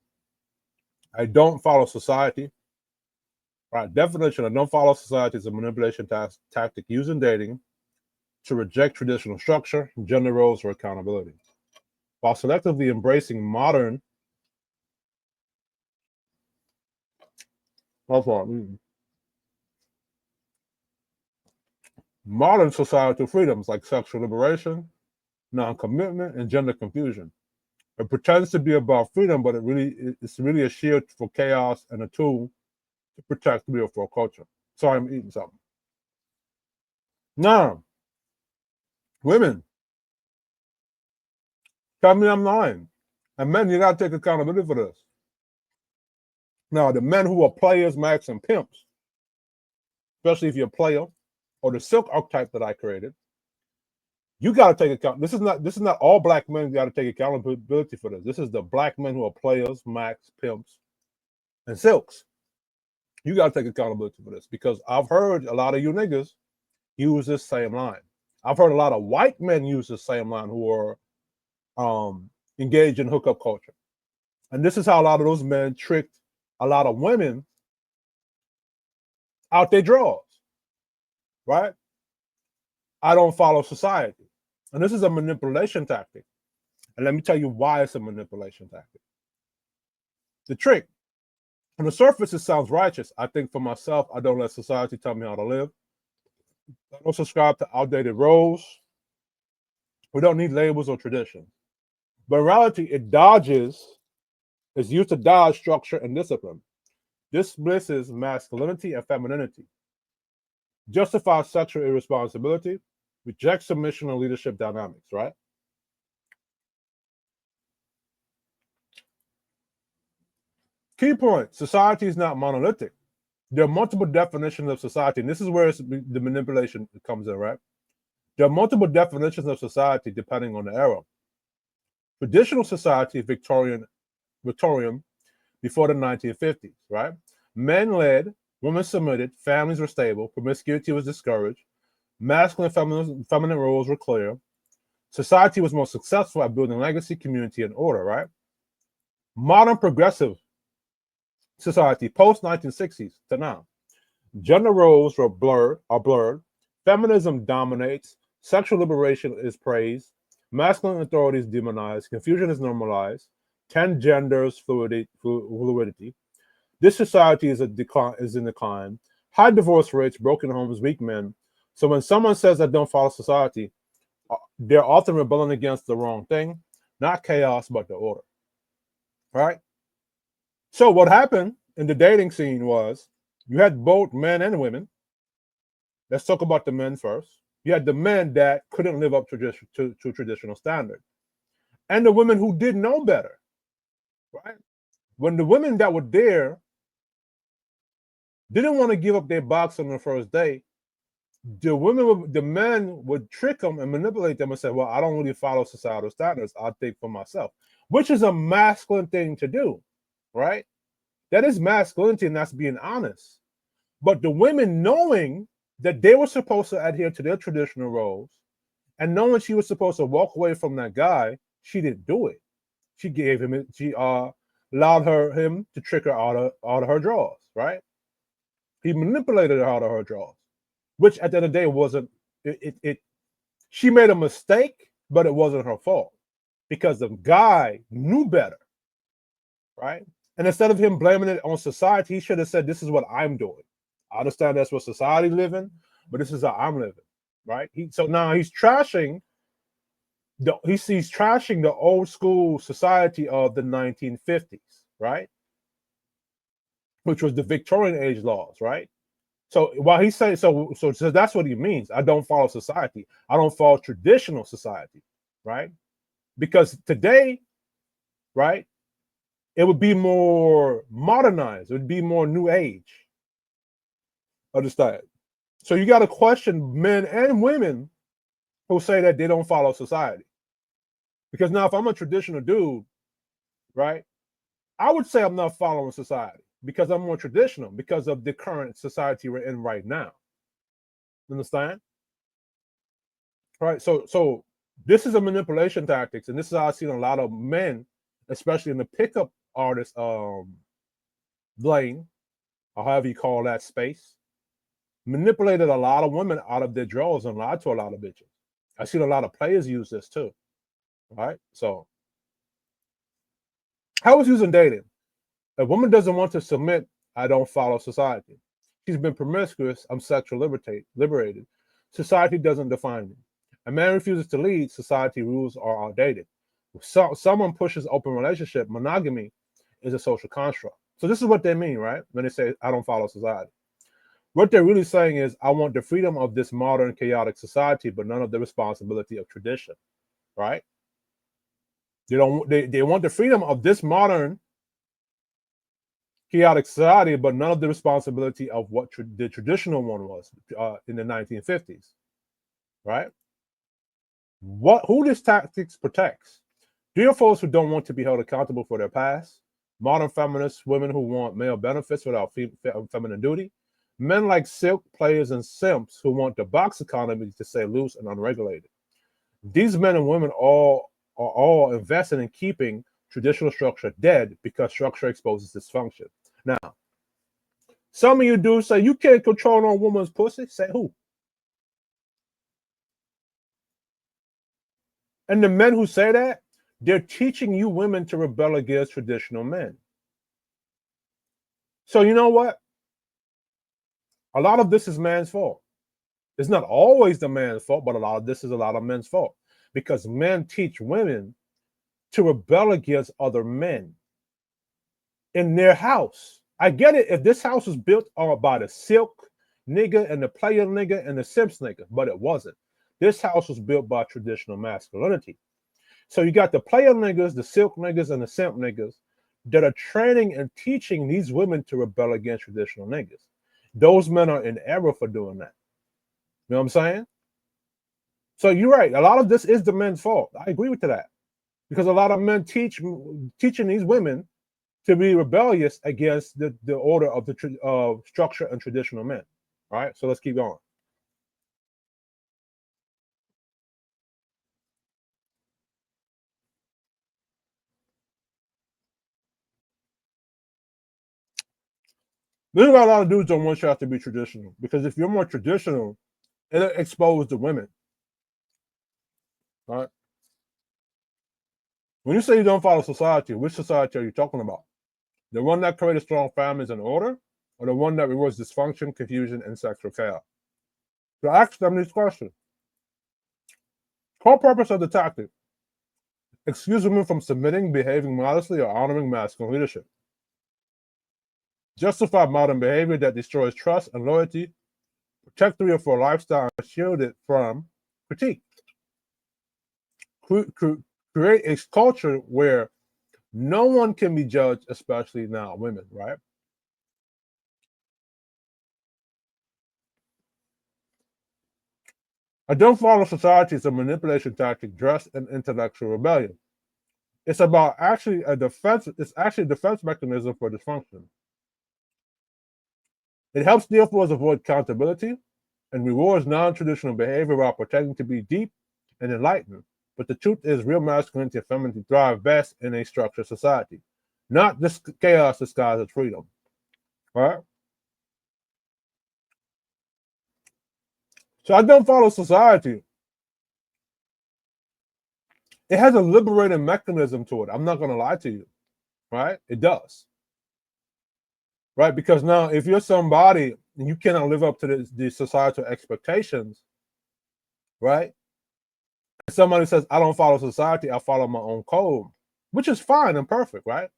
I don't follow society. Right, definition, I don't follow society is a manipulation tactic used in dating to reject traditional structure, gender roles, or accountability, while selectively embracing modern societal freedoms like sexual liberation, non-commitment, and gender confusion. It pretends to be about freedom, but it's really a shield for chaos and a tool to protect real for culture. Sorry, I'm eating something. Now, women, tell me I'm lying. And men, you gotta take accountability for this. Now, the men who are players, max, and pimps, especially if you're a player, or the silk archetype that I created, you gotta take account. This is not all black men gotta take accountability for this. This is the black men who are players, max, pimps, and silks. You gotta take accountability for this because I've heard a lot of you niggas use this same line. I've heard a lot of white men use the same line who are engaged in hookup culture. And this is how a lot of those men tricked a lot of women out their drawers, right? I don't follow society. And this is a manipulation tactic. And let me tell you why it's a manipulation tactic. The trick, on the surface, it sounds righteous. I think for myself, I don't let society tell me how to live. I don't subscribe to outdated roles. We don't need labels or traditions. But in reality, it's used to dodge structure and discipline. This blitzes masculinity and femininity, justifies sexual irresponsibility, rejects submission and leadership dynamics, right? Key point, society is not monolithic. There are multiple definitions of society, and this is where the manipulation comes in, right? There are multiple definitions of society depending on the era. Traditional society, Victorian before the 1950s, right? Men led, women submitted, families were stable, promiscuity was discouraged, masculine and feminine roles were clear. Society was most successful at building legacy, community, and order, right? Modern progressive society, post 1960s to now, gender roles are blurred, feminism dominates, sexual liberation is praised, masculine authority is demonized, confusion is normalized, 10 genders fluidity. This society is in decline. High divorce rates, broken homes, weak men. So when someone says that don't follow society, they're often rebelling against the wrong thing, not chaos, but the order. Right? So what happened in the dating scene was you had both men and women. Let's talk about the men first. You had the men that couldn't live up to traditional standard. and the women who did know better, right? When the women that were there didn't want to give up their box on the first day, the men would trick them and manipulate them and say, well, I don't really follow societal standards. I'll think for myself, which is a masculine thing to do, right? That is masculinity, and that's being honest. But the women, knowing that they were supposed to adhere to their traditional roles and knowing she was supposed to walk away from that guy, she didn't do it. She gave him, she allowed him to trick her out of her drawers, right? He manipulated her out of her drawers, which at the end of the day wasn't, she made a mistake, but it wasn't her fault because the guy knew better, right? And instead of him blaming it on society, he should have said, this is what I'm doing. I understand that's what society living, but this is how I'm living, right? So now he's trashing the old school society of the 1950s, right? Which was the Victorian age laws, right? So while he's saying, so that's what he means. I don't follow society. I don't follow traditional society, right? Because today, right, it would be more modernized. It would be more new age. Understand? So you got to question men and women who say that they don't follow society. Because now if I'm a traditional dude, right, I would say I'm not following society because I'm more traditional because of the current society we're in right now. Understand? Right. So this is a manipulation tactics, and this is how I've seen a lot of men, especially in the pickup artist lane, or however you call that space, manipulated a lot of women out of their drawers and lied to a lot of bitches. I've seen a lot of players use this too. Right. So how is using dating? A woman doesn't want to submit, I don't follow society. She's been promiscuous, I'm sexually liberated. Society doesn't define me. A man refuses to lead, society rules are outdated. Someone pushes open relationship, monogamy is a social construct. So this is what they mean, right? When they say, I don't follow society. What they're really saying is, I want the freedom of this modern chaotic society, but none of the responsibility of tradition, right? They want the freedom of this modern chaotic society, but none of the responsibility of what the traditional one was in the 1950s, right? Who this tactics protects? Dear folks who don't want to be held accountable for their past, modern feminists, women who want male benefits without feminine duty, men like silk players and simps who want the box economy to stay loose and unregulated. These men and women are all invested in keeping traditional structure dead because structure exposes dysfunction. Now, some of you dudes say you can't control no woman's pussy. Say who? And the men who say that, they're teaching you women to rebel against traditional men. So you know what? A lot of this is man's fault. It's not always the man's fault, but a lot of this is a lot of men's fault because men teach women to rebel against other men in their house. I get it if this house was built by the silk nigga and the player nigga and the simps nigga, but it wasn't. This house was built by traditional masculinity. So you got the player niggas, the silk niggas, and the simp niggas that are training and teaching these women to rebel against traditional niggas. Those men are in error for doing that. You know what I'm saying? So you're right. A lot of this is the men's fault. I agree with that. Because a lot of men teaching these women to be rebellious against the order of the structure and traditional men. All right, so let's keep going. There's a lot of dudes don't want you to have to be traditional because if you're more traditional, it'll expose the women. All right. When you say you don't follow society, which society are you talking about? The one that created strong families and order, or the one that rewards dysfunction, confusion, and sexual chaos? So ask them these questions. Core purpose of the tactic: excuse women from submitting, behaving modestly, or honoring masculine leadership. Justify modern behavior that destroys trust and loyalty. Protect the real lifestyle and shield it from critique. create a culture where no one can be judged, especially now women, right? A don't follow society is a manipulation tactic dressed in intellectual rebellion. It's about actually a defense. It's actually a defense mechanism for dysfunction. It helps therefore avoid accountability and rewards non-traditional behavior while pretending to be deep and enlightened. But the truth is, real masculinity and femininity thrive best in a structured society, not this chaos disguised as freedom. Right? So I don't follow society. It has a liberating mechanism to it. I'm not going to lie to you. Right? It does. Right? Because now, if you're somebody and you cannot live up to the societal expectations, right? Somebody says, I don't follow society, I follow my own code, which is fine and perfect, right?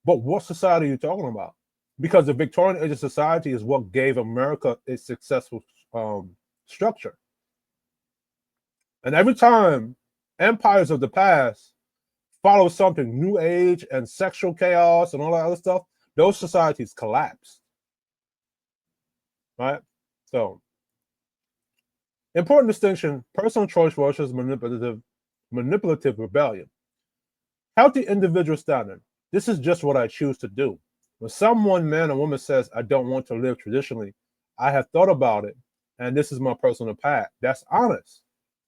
But what society are you talking about? Because the Victorian age of society is what gave America its successful structure. And every time empires of the past follow something new age and sexual chaos and all that other stuff, those societies collapsed. Right? So, important distinction: personal choice versus manipulative rebellion. Healthy individual standard. This is just what I choose to do. When someone, man or woman, says, I don't want to live traditionally, I have thought about it, and this is my personal path. That's honest.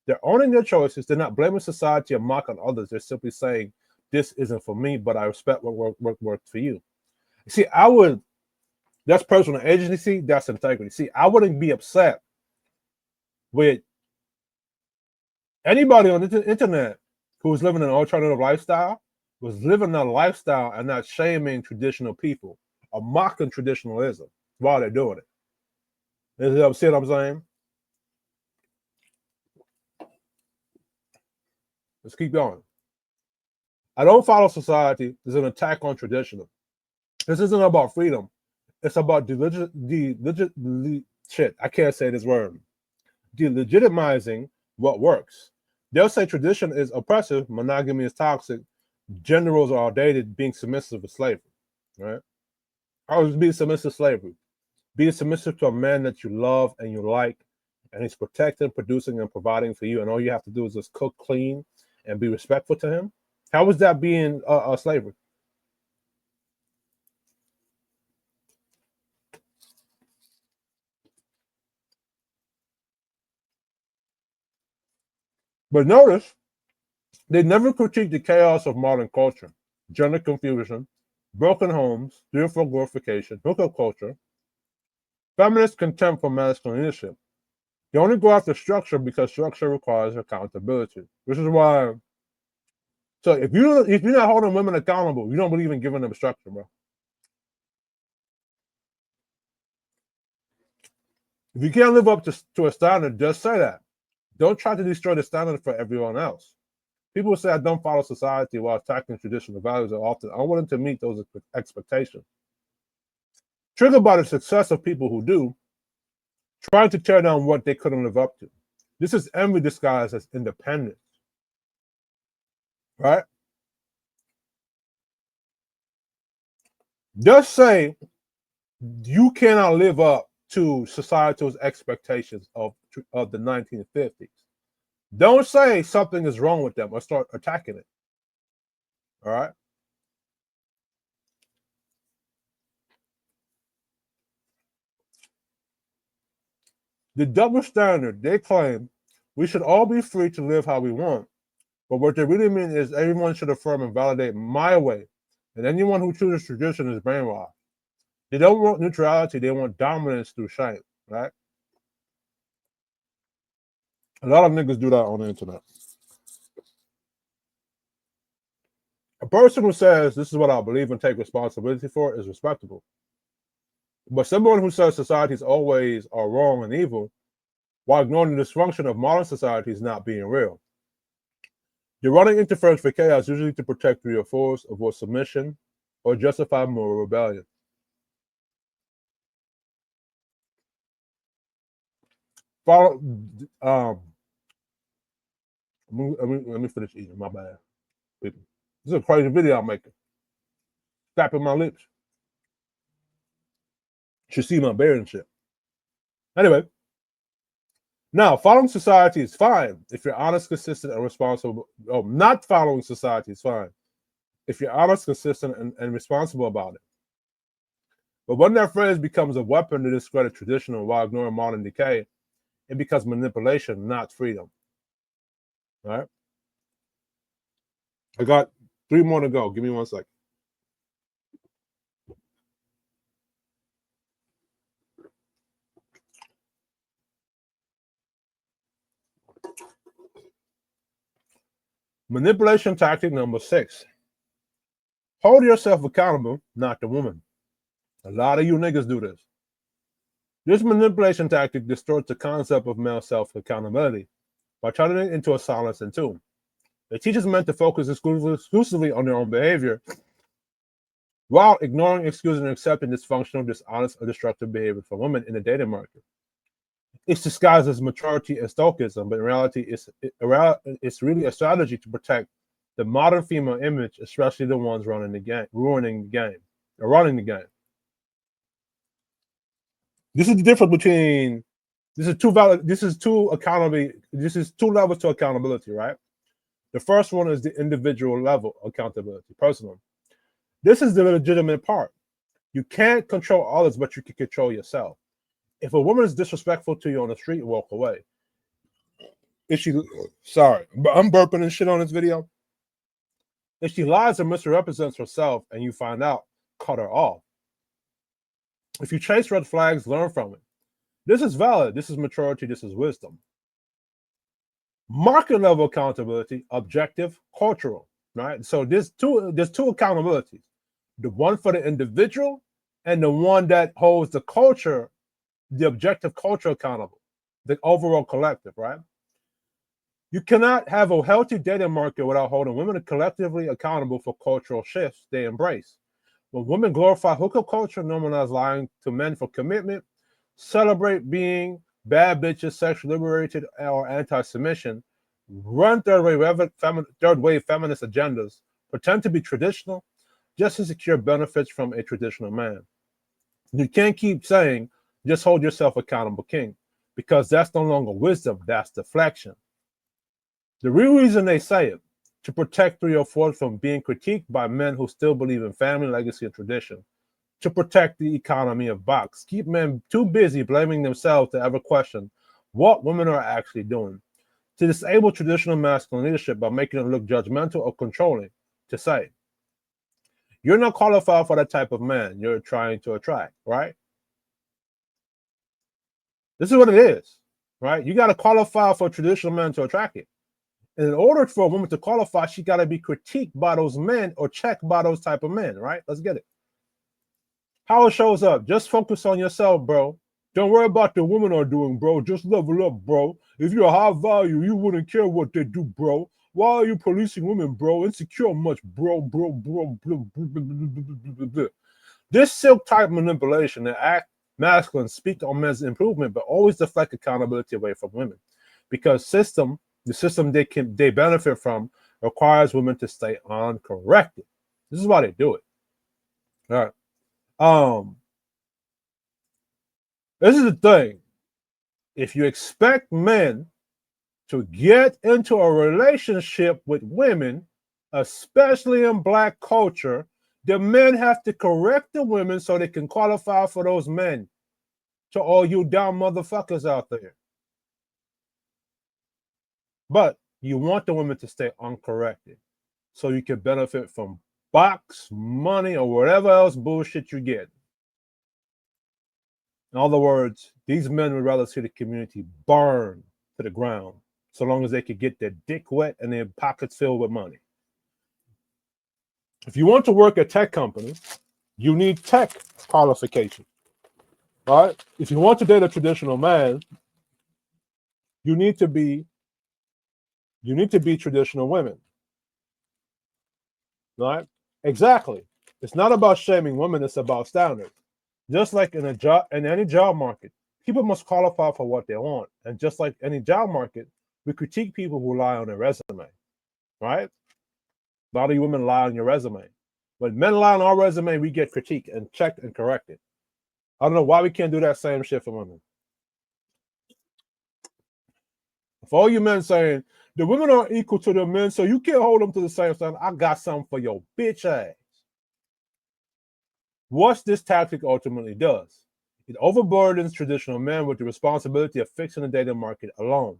They're owning their choices. They're not blaming society or mocking others. They're simply saying, this isn't for me, but I respect what works for you. See, that's personal agency, that's integrity. See, I wouldn't be upset with anybody on the internet who's living an alternative lifestyle, was living that lifestyle and not shaming traditional people or mocking traditionalism while they're doing it. You see what I'm saying? Let's keep going. I don't follow society is an attack on tradition. This isn't about freedom. It's about shit. I can't say this word. Delegitimizing what works. They'll say tradition is oppressive, monogamy is toxic, gender roles are outdated, being submissive is slavery. Right? I was being submissive to slavery. Being submissive to a man that you love and you like, and he's protecting, producing, and providing for you, and all you have to do is just cook, clean, and be respectful to him. How is that being slavery? But notice, they never critique the chaos of modern culture, gender confusion, broken homes, fearful glorification, hookup culture, feminist contempt for masculine leadership. They only go after structure because structure requires accountability, which is why. So if you're not holding women accountable, you don't believe in giving them structure, bro. If you can't live up to a standard, just say that. Don't try to destroy the standard for everyone else. People say I don't follow society while attacking traditional values are often unwilling to meet those expectations. Triggered by the success of people who do, trying to tear down what they couldn't live up to. This is envy disguised as independence. Right? Just say you cannot live up to societal's expectations of the 1950s. Don't say something is wrong with them or start attacking it. All right? The double standard, they claim we should all be free to live how we want. But what they really mean is everyone should affirm and validate my way. And anyone who chooses tradition is brainwashed. They don't want neutrality, they want dominance through shame, right? A lot of niggas do that on the internet. A person who says this is what I believe and take responsibility for is respectable. But someone who says societies always are wrong and evil while ignoring the dysfunction of modern societies not being real. You're running interference for chaos usually to protect real force, avoid submission, or justify moral rebellion. Follow. Let me finish eating. My bad. people. This is a crazy video I'm making. Slapping my lips. Should see my beard and shit. Anyway, now following society is fine if you're honest, consistent, and responsible. Oh, not following society is fine if you're honest, consistent, and responsible about it. But when that phrase becomes a weapon to discredit traditional while ignoring modern decay, it becomes manipulation, not freedom. All right? I got 3 more to go. Give me 1 second. Manipulation tactic number 6. Hold yourself accountable, not the woman. A lot of you niggas do this. This manipulation tactic distorts the concept of male self-accountability by turning it into a silencing tool. It teaches men to focus exclusively on their own behavior while ignoring, excusing, and accepting dysfunctional, dishonest, or destructive behavior from women in the dating market. It's disguised as maturity and stoicism, but in reality, it's really a strategy to protect the modern female image, especially the ones running the game. This is the difference between this is two levels to accountability, right? The first one is the individual level accountability, personal. This is the legitimate part. You can't control others, but you can control yourself. If a woman is disrespectful to you on the street, walk away. Sorry, but I'm burping and shit on this video. If she lies or misrepresents herself and you find out, cut her off. If you chase red flags, learn from it. This is valid. This is maturity. This is wisdom. Market level accountability, objective, cultural, right? So there's two accountabilities. The one for the individual and the one that holds the culture, the objective culture accountable, the overall collective, right? You cannot have a healthy dating market without holding women collectively accountable for cultural shifts they embrace. When women glorify hookup culture, normalize lying to men for commitment, celebrate being bad bitches, sexually liberated, or anti-submission, run third wave feminist agendas, pretend to be traditional, just to secure benefits from a traditional man. You can't keep saying, just hold yourself accountable, king, because that's no longer wisdom, that's deflection. The real reason they say it, to protect 304 from being critiqued by men who still believe in family, legacy, and tradition, to protect the economy of box, keep men too busy blaming themselves to ever question what women are actually doing, to disable traditional masculine leadership by making it look judgmental or controlling, to say, you're not qualified for that type of man you're trying to attract, right? This is what it is, right? You got to qualify for a traditional man to attract it. And in order for a woman to qualify, she got to be critiqued by those men or checked by those type of men, right? Let's get it. How it shows up, just focus on yourself, bro. Don't worry about the women are doing, bro. Just level up, bro. If you're high value, you wouldn't care what they do, bro. Why are you policing women, bro? Insecure much, bro. This silk type manipulation that act masculine, speak on men's improvement, but always deflect accountability away from women. Because the system they benefit from requires women to stay uncorrected. This is why they do it. All right. This is the thing. If you expect men to get into a relationship with women, especially in Black culture, the men have to correct the women so they can qualify for those men. To all you dumb motherfuckers out there. But you want the women to stay uncorrected so you can benefit from box, money, or whatever else bullshit you get. In other words, these men would rather see the community burn to the ground so long as they could get their dick wet and their pockets filled with money. If you want to work at tech companies, you need tech qualification. Right? If you want to date a traditional man, you need to be traditional women. Right? Exactly. It's not about shaming women, it's about standards. Just like in any job market, people must qualify for what they want. And just like any job market, we critique people who lie on their resume. Right? A lot of you women lie on your resume. When men lie on our resume, we get critiqued and checked and corrected. I don't know why we can't do that same shit for women. For all you men saying the women are equal to the men, so you can't hold them to the same standard, I got something for your bitch ass. What this tactic ultimately does, it overburdens traditional men with the responsibility of fixing the dating market alone.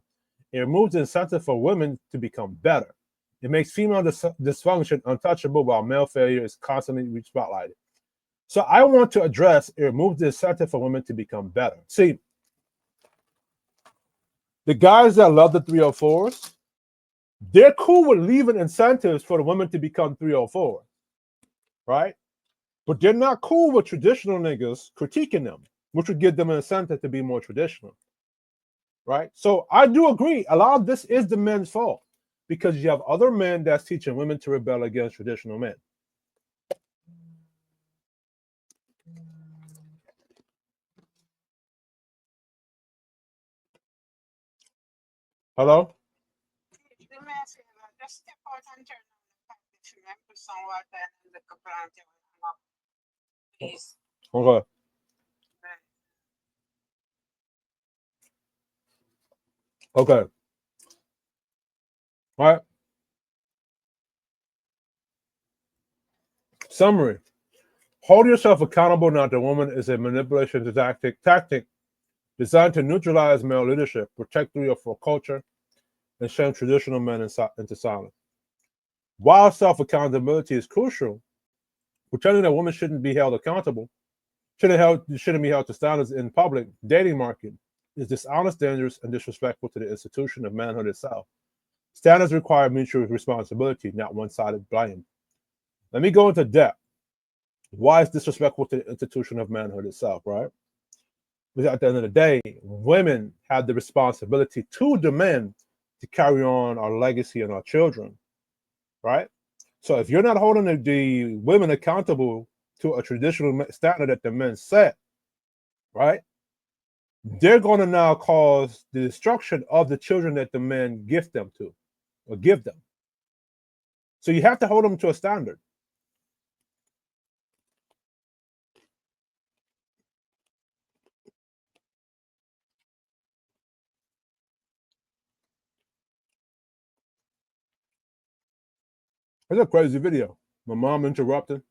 It removes the incentive for women to become better. It makes female dysfunction untouchable while male failure is constantly spotlighted. So I want to address it removes the incentive for women to become better. See, the guys that love the 304s, they're cool with leaving incentives for the women to become 304, right? But they're not cool with traditional niggas critiquing them, which would give them an incentive to be more traditional, right? So I do agree. A lot of this is the men's fault because you have other men that's teaching women to rebel against traditional men. Hello? Okay. Okay. All right. Summary. Hold yourself accountable not the woman is a manipulation tactic designed to neutralize male leadership, protect 304 culture, and shame traditional men into silence. While self-accountability is crucial, pretending that women shouldn't be held accountable, shouldn't be held to standards in public dating market is dishonest, dangerous, and disrespectful to the institution of manhood itself. Standards require mutual responsibility, not one-sided blame. Let me go into depth. Why is disrespectful to the institution of manhood itself, right? Because at the end of the day, women have the responsibility to the men to carry on our legacy and our children, right? So if you're not holding the women accountable to a traditional standard that the men set, right, they're going to now cause the destruction of the children that the men gift them to or give them. So you have to hold them to a standard. It's a crazy video. My mom interrupted.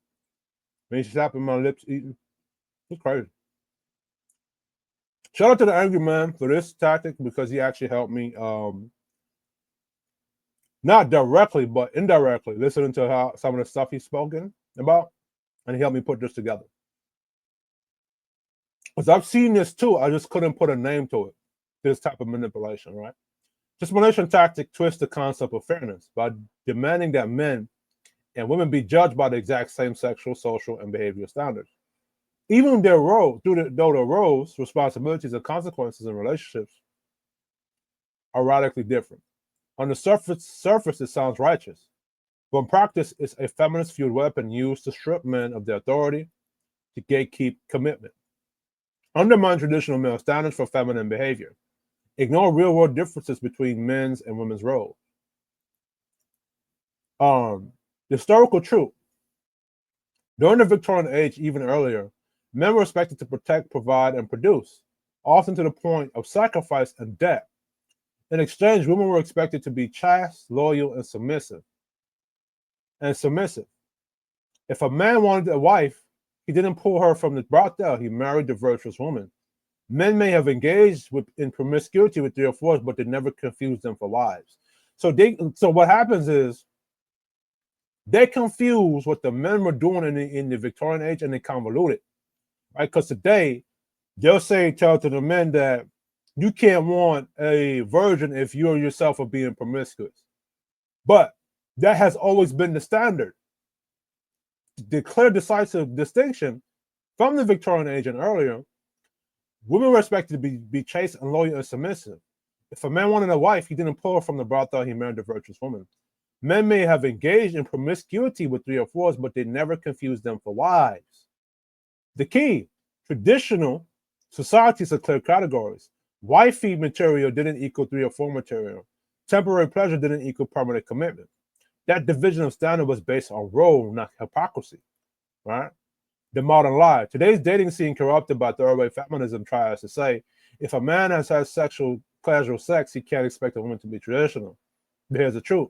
Me slapping my lips, eating. It's crazy. Shout out to the angry man for this tactic because he actually helped me, not directly but indirectly, listening to how some of the stuff he's spoken about, and he helped me put this together. Because I've seen this too, I just couldn't put a name to it. This type of manipulation, right? This manipulation tactic twists the concept of fairness by demanding that men and women be judged by the exact same sexual, social, and behavioral standards. Even their role, though their roles, responsibilities, and consequences in relationships are radically different. On the surface, it sounds righteous, but in practice, it's a feminist-fueled weapon used to strip men of their authority to gatekeep commitment, undermine traditional male standards for feminine behavior, ignore real-world differences between men's and women's roles. The historical truth. During the Victorian age, even earlier, men were expected to protect, provide, and produce, often to the point of sacrifice and death. In exchange, women were expected to be chaste, loyal, and submissive. If a man wanted a wife, he didn't pull her from the brothel, he married the virtuous woman. Men may have engaged in promiscuity with their foes, but they never confused them for wives. So what happens is they confuse what the men were doing in the Victorian age and they convolute it, right? Because today they'll tell to the men that you can't want a virgin if you yourself are being promiscuous. But that has always been the standard. The clear, decisive distinction from the Victorian age and earlier, women were expected to be chaste and loyal and submissive. If a man wanted a wife, he didn't pull her from the brothel, he married a virtuous woman. Men may have engaged in promiscuity with 304s, but they never confused them for wives. The key, traditional societies are clear categories. Wifey material didn't equal 304 material. Temporary pleasure didn't equal permanent commitment. That division of standard was based on role, not hypocrisy, right? The modern lie. Today's dating scene corrupted by third-wave feminism tries to say, if a man has had casual sex, he can't expect a woman to be traditional. But here's the truth.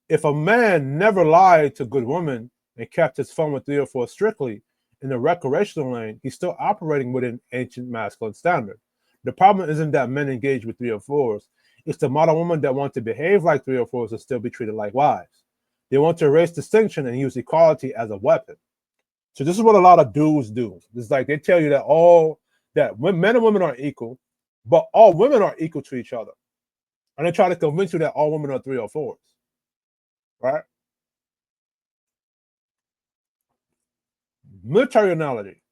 If a man never lied to good women and kept his fun with 3 or 4 strictly in the recreational lane, he's still operating within ancient masculine standard. The problem isn't that men engage with 3 or 4s. It's the modern women that want to behave like 3 or 4s and still be treated like wives. They want to erase distinction and use equality as a weapon. So this is what a lot of dudes do. It's like they tell you that men and women are equal, but all women are equal to each other. And they try to convince you that all women are 3 or 4s. Right? Military analogy.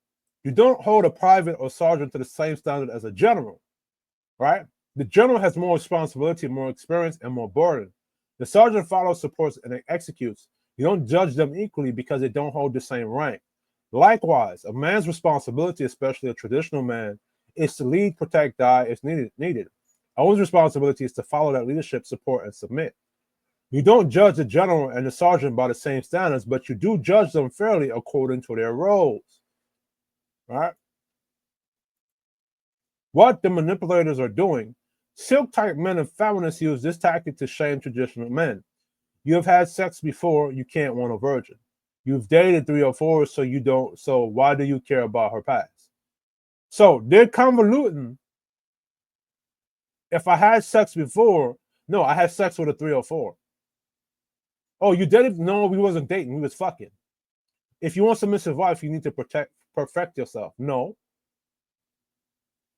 You don't hold a private or sergeant to the same standard as a general, right? The general has more responsibility, more experience, and more burden. The sergeant follows, supports, and executes. You don't judge them equally because they don't hold the same rank. Likewise, a man's responsibility, especially a traditional man, is to lead, protect, die if needed. A woman's responsibility is to follow that leadership, support, and submit. You don't judge the general and the sergeant by the same standards, but you do judge them fairly according to their roles. Right? What the manipulators are doing, silk-type men and feminists use this tactic to shame traditional men. You have had sex before, you can't want a virgin. You've dated 3 or 4, so you don't. So why do you care about her past? So they're convoluting. If I had sex before, no, I had sex with a 3 or 4. Oh, you dated? No, we wasn't dating. We was fucking. If you want submissive wife, you need to perfect yourself. No.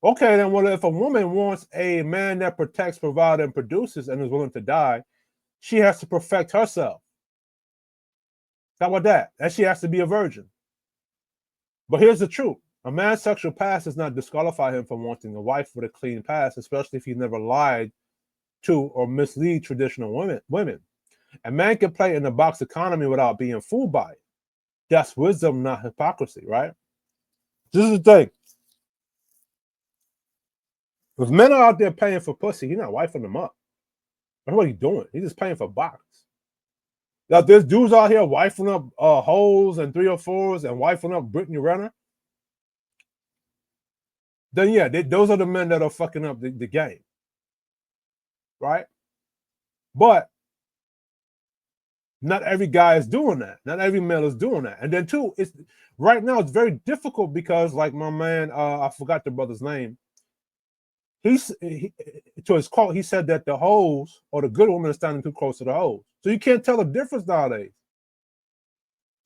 Okay, then well, if a woman wants a man that protects, provides, and produces and is willing to die, she has to perfect herself. How about that? And she has to be a virgin. But here's the truth. A man's sexual past does not disqualify him from wanting a wife with a clean past, especially if he never lied to or mislead traditional women. A man can play in the box economy without being fooled by it. That's wisdom, not hypocrisy, right? This is the thing. If men are out there paying for pussy, he's not wifing them up. That's what he's doing. He's just paying for box. Now, there's dudes out here wifing up hoes and 3 or 4s and wifing up Brittany Renner. Then yeah, those are the men that are fucking up the game, right? But not every guy is doing that. Not every male is doing that. And then too, it's right now it's very difficult because, like my man, I forgot the brother's name. To his quote, he said that the hoes or the good women are standing too close to the hoes. So you can't tell the difference nowadays.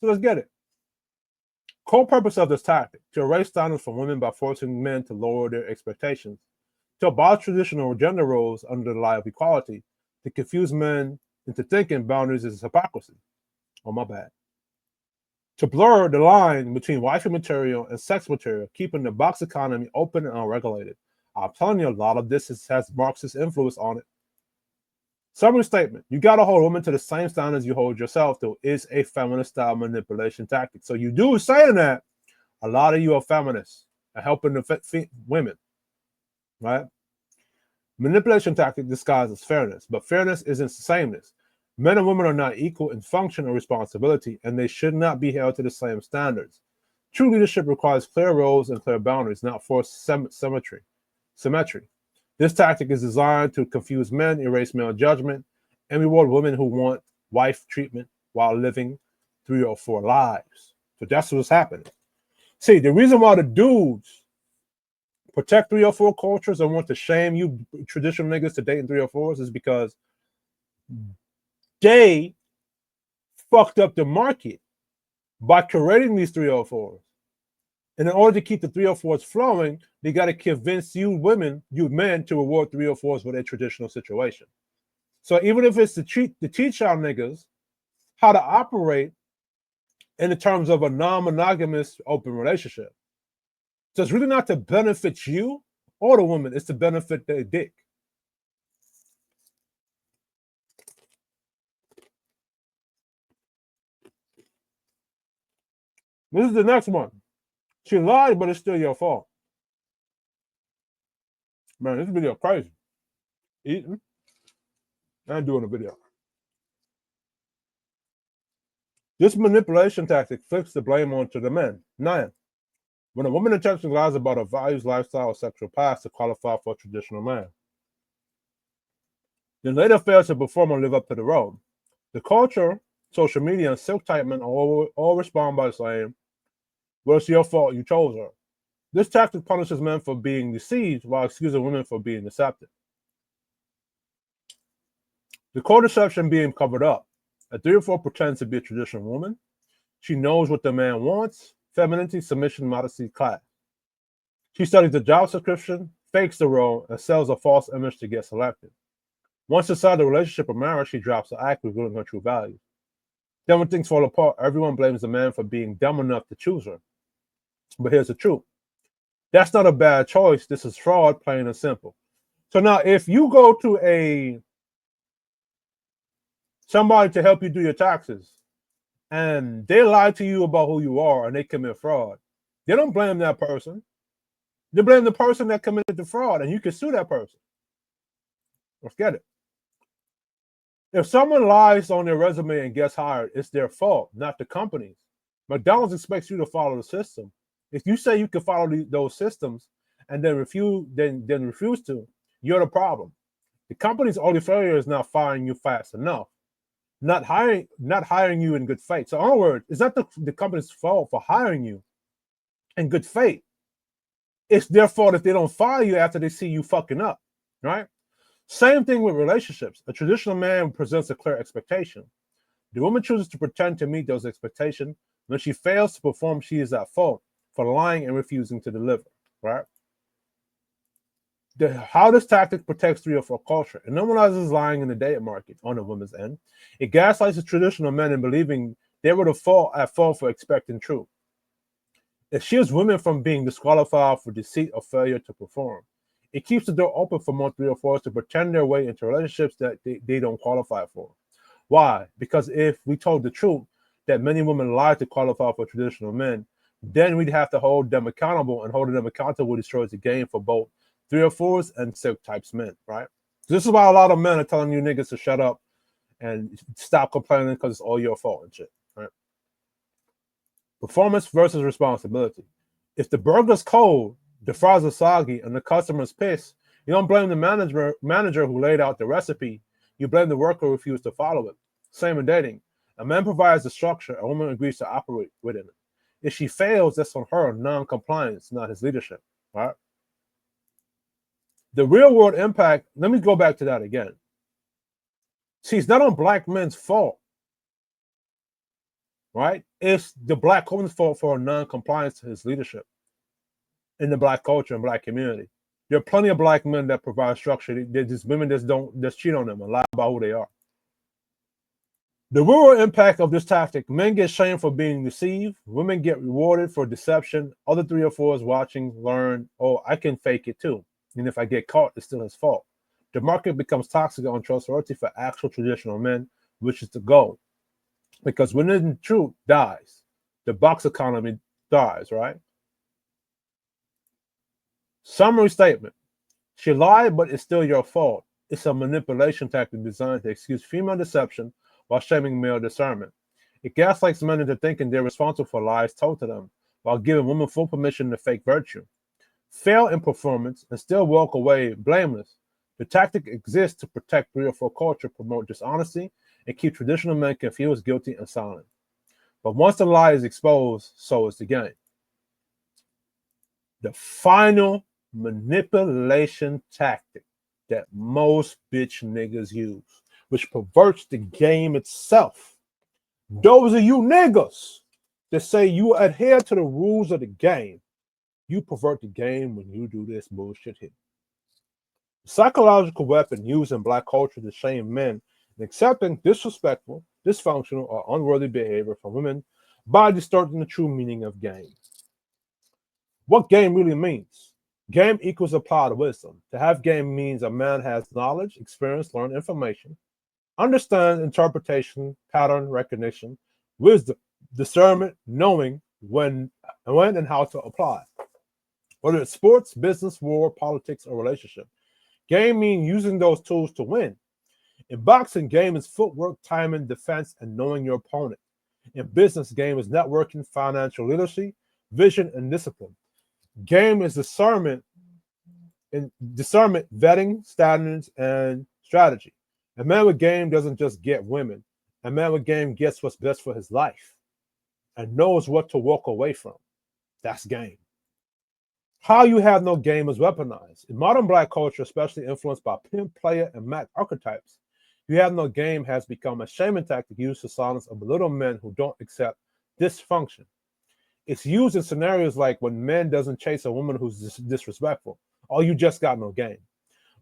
So let's get it. Core purpose of this tactic: to erase standards from women by forcing men to lower their expectations, to abolish traditional gender roles under the lie of equality, to confuse men into thinking boundaries is hypocrisy. Oh, my bad. To blur the line between wifey material and sex material, keeping the box economy open and unregulated. I'm telling you, a lot of this has Marxist influence on it. Summary statement: you got to hold women to the same standards you hold yourself to is a feminist style manipulation tactic. So you do saying that, a lot of you are feminists and helping the women, right? Manipulation tactic disguises fairness, but fairness isn't sameness. Men and women are not equal in function or responsibility, and they should not be held to the same standards. True leadership requires clear roles and clear boundaries, not forced symmetry. This tactic is designed to confuse men, erase male judgment, and reward women who want wife treatment while living 3 or 4 lives. So that's what's happening. See, the reason why the dudes protect 3 or 4 cultures and want to shame you traditional niggas to dating 3 or 4s is because they fucked up the market by creating these 3 or 4s. And in order to keep the 3 or 4s flowing, they got to convince you men, to reward 3 or 4s with a traditional situation. So even if it's to teach our niggas how to operate in the terms of a non-monogamous open relationship. So it's really not to benefit you or the woman, it's to benefit their dick. This is the next one. She lied, but it's still your fault. Man, this video crazy. Eating and doing a video. This manipulation tactic flips the blame onto the men. 9. When a woman intentionally lies about her values, lifestyle, or sexual past to qualify for a traditional man, then later fails to perform or live up to the role. The culture, social media, and silk-type men all respond by saying, well, it's your fault, you chose her. This tactic punishes men for being deceived while excusing women for being deceptive. The core deception being covered up. A 3 or 4 pretends to be a traditional woman. She knows what the man wants: femininity, submission, modesty, class. She studies the job description, fakes the role, and sells a false image to get selected. Once inside the relationship or marriage, she drops the act, revealing her true values. Then when things fall apart, everyone blames the man for being dumb enough to choose her. But here's the truth. That's not a bad choice. This is fraud, plain and simple. So now if you go to somebody to help you do your taxes and they lie to you about who you are and they commit fraud, they don't blame that person. They blame the person that committed the fraud, and you can sue that person. Let's get it. If someone lies on their resume and gets hired, it's their fault, not the company's. McDonald's expects you to follow the system. If you say you can follow those systems and then refuse to, you're the problem. The company's only failure is not firing you fast enough, not hiring you in good faith. So in other words, it's not the company's fault for hiring you in good faith. It's their fault if they don't fire you after they see you fucking up, right? Same thing with relationships. A traditional man presents a clear expectation. The woman chooses to pretend to meet those expectations. When she fails to perform, she is at fault for lying and refusing to deliver, right? How this tactic protects 3 or 4 culture. It normalizes lying in the dating market on the woman's end. It gaslights the traditional men in believing they were at fault for expecting truth. It shields women from being disqualified for deceit or failure to perform. It keeps the door open for more 3 or 4s to pretend their way into relationships that they don't qualify for. Why? Because if we told the truth that many women lie to qualify for traditional men, then we'd have to hold them accountable, and holding them accountable destroys the game for both 3 or 4s and silk types men, right? This is why a lot of men are telling you niggas to shut up and stop complaining because it's all your fault and shit, right? Performance versus responsibility. If the burger's cold, the fries are soggy, and the customer's pissed, you don't blame the manager who laid out the recipe. You blame the worker who refused to follow it. Same in dating. A man provides the structure, a woman agrees to operate within it. If she fails, that's on her, non-compliance, not his leadership, right? The real world impact, let me go back to that again. See, it's not on black men's fault, right? It's the black woman's fault for non-compliance to his leadership in the black culture and black community. There are plenty of black men that provide structure. There's just women that cheat on them and lie about who they are. The real world impact of this tactic: men get shamed for being deceived, women get rewarded for deception. Other 3 or 4s watching learn, oh, I can fake it too. And if I get caught, it's still his fault. The market becomes toxic and untrustworthy for actual traditional men, which is the goal. Because when the truth dies, the box economy dies, right? Summary statement. She lied, but it's still your fault. It's a manipulation tactic designed to excuse female deception while shaming male discernment. It gaslights men into thinking they're responsible for lies told to them, while giving women full permission to fake virtue. Fail in performance and still walk away blameless. The tactic exists to protect 3 or 4 culture, promote dishonesty, and keep traditional men confused, guilty, and silent. But once the lie is exposed, so is the game. The final manipulation tactic that most bitch niggas use, which perverts the game itself. Those of you niggas that say you adhere to the rules of the game, you pervert the game when you do this bullshit here. The psychological weapon used in black culture to shame men and accepting disrespectful, dysfunctional, or unworthy behavior from women by distorting the true meaning of game. What game really means? Game equals applied wisdom. To have game means a man has knowledge, experience, learned information, understands interpretation, pattern recognition, wisdom, discernment, knowing when and how to apply. Whether it's sports, business, war, politics, or relationship. Game means using those tools to win. In boxing, game is footwork, timing, defense, and knowing your opponent. In business, game is networking, financial literacy, vision, and discipline. Game is discernment, vetting, standards, and strategy. A man with game doesn't just get women. A man with game gets what's best for his life and knows what to walk away from. That's game. How you have no game is weaponized. In modern Black culture, especially influenced by pimp, player, and Mac archetypes, you have no game has become a shaming tactic used to silence or belittle men who don't accept dysfunction. It's used in scenarios like when men doesn't chase a woman who's disrespectful. Oh, you just got no game.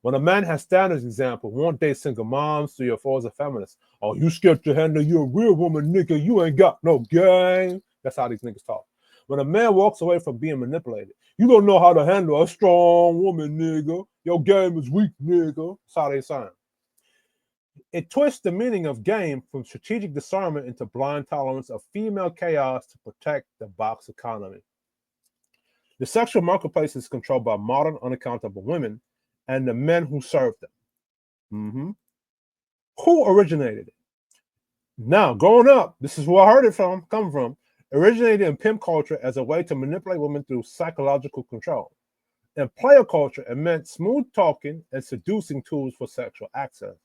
When a man has standards, example, won't date single moms, 3 or 4 as a feminist. Oh, you scared to handle you a real woman, nigga. You ain't got no game. That's how these niggas talk. When a man walks away from being manipulated, you don't know how to handle a strong woman, nigga. Your game is weak, nigga. That's how they sound. It twists the meaning of game from strategic discernment into blind tolerance of female chaos to protect the box economy. The sexual marketplace is controlled by modern, unaccountable women and the men who serve them. Who originated it? Now, growing up, this is where I heard it come from, originated in pimp culture as a way to manipulate women through psychological control. In player culture, it meant smooth talking and seducing tools for sexual access.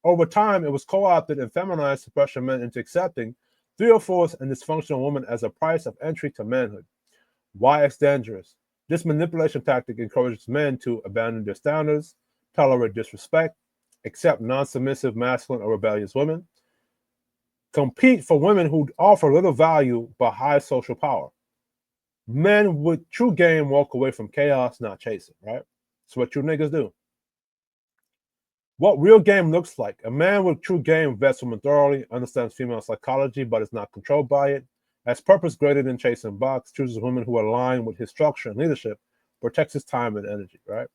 Over time, it was co-opted and feminized to pressure men into accepting 3 or 4 and dysfunctional women as a price of entry to manhood. Why it's dangerous? This manipulation tactic encourages men to abandon their standards, tolerate disrespect, accept non-submissive, masculine, or rebellious women, compete for women who offer little value but high social power. Men with true game walk away from chaos, not chasing, right? That's what you niggas do. What real game looks like. A man with true game vets women thoroughly, understands female psychology but is not controlled by it, has purpose greater than chasing box, chooses women who align with his structure and leadership, protects his time and energy, right?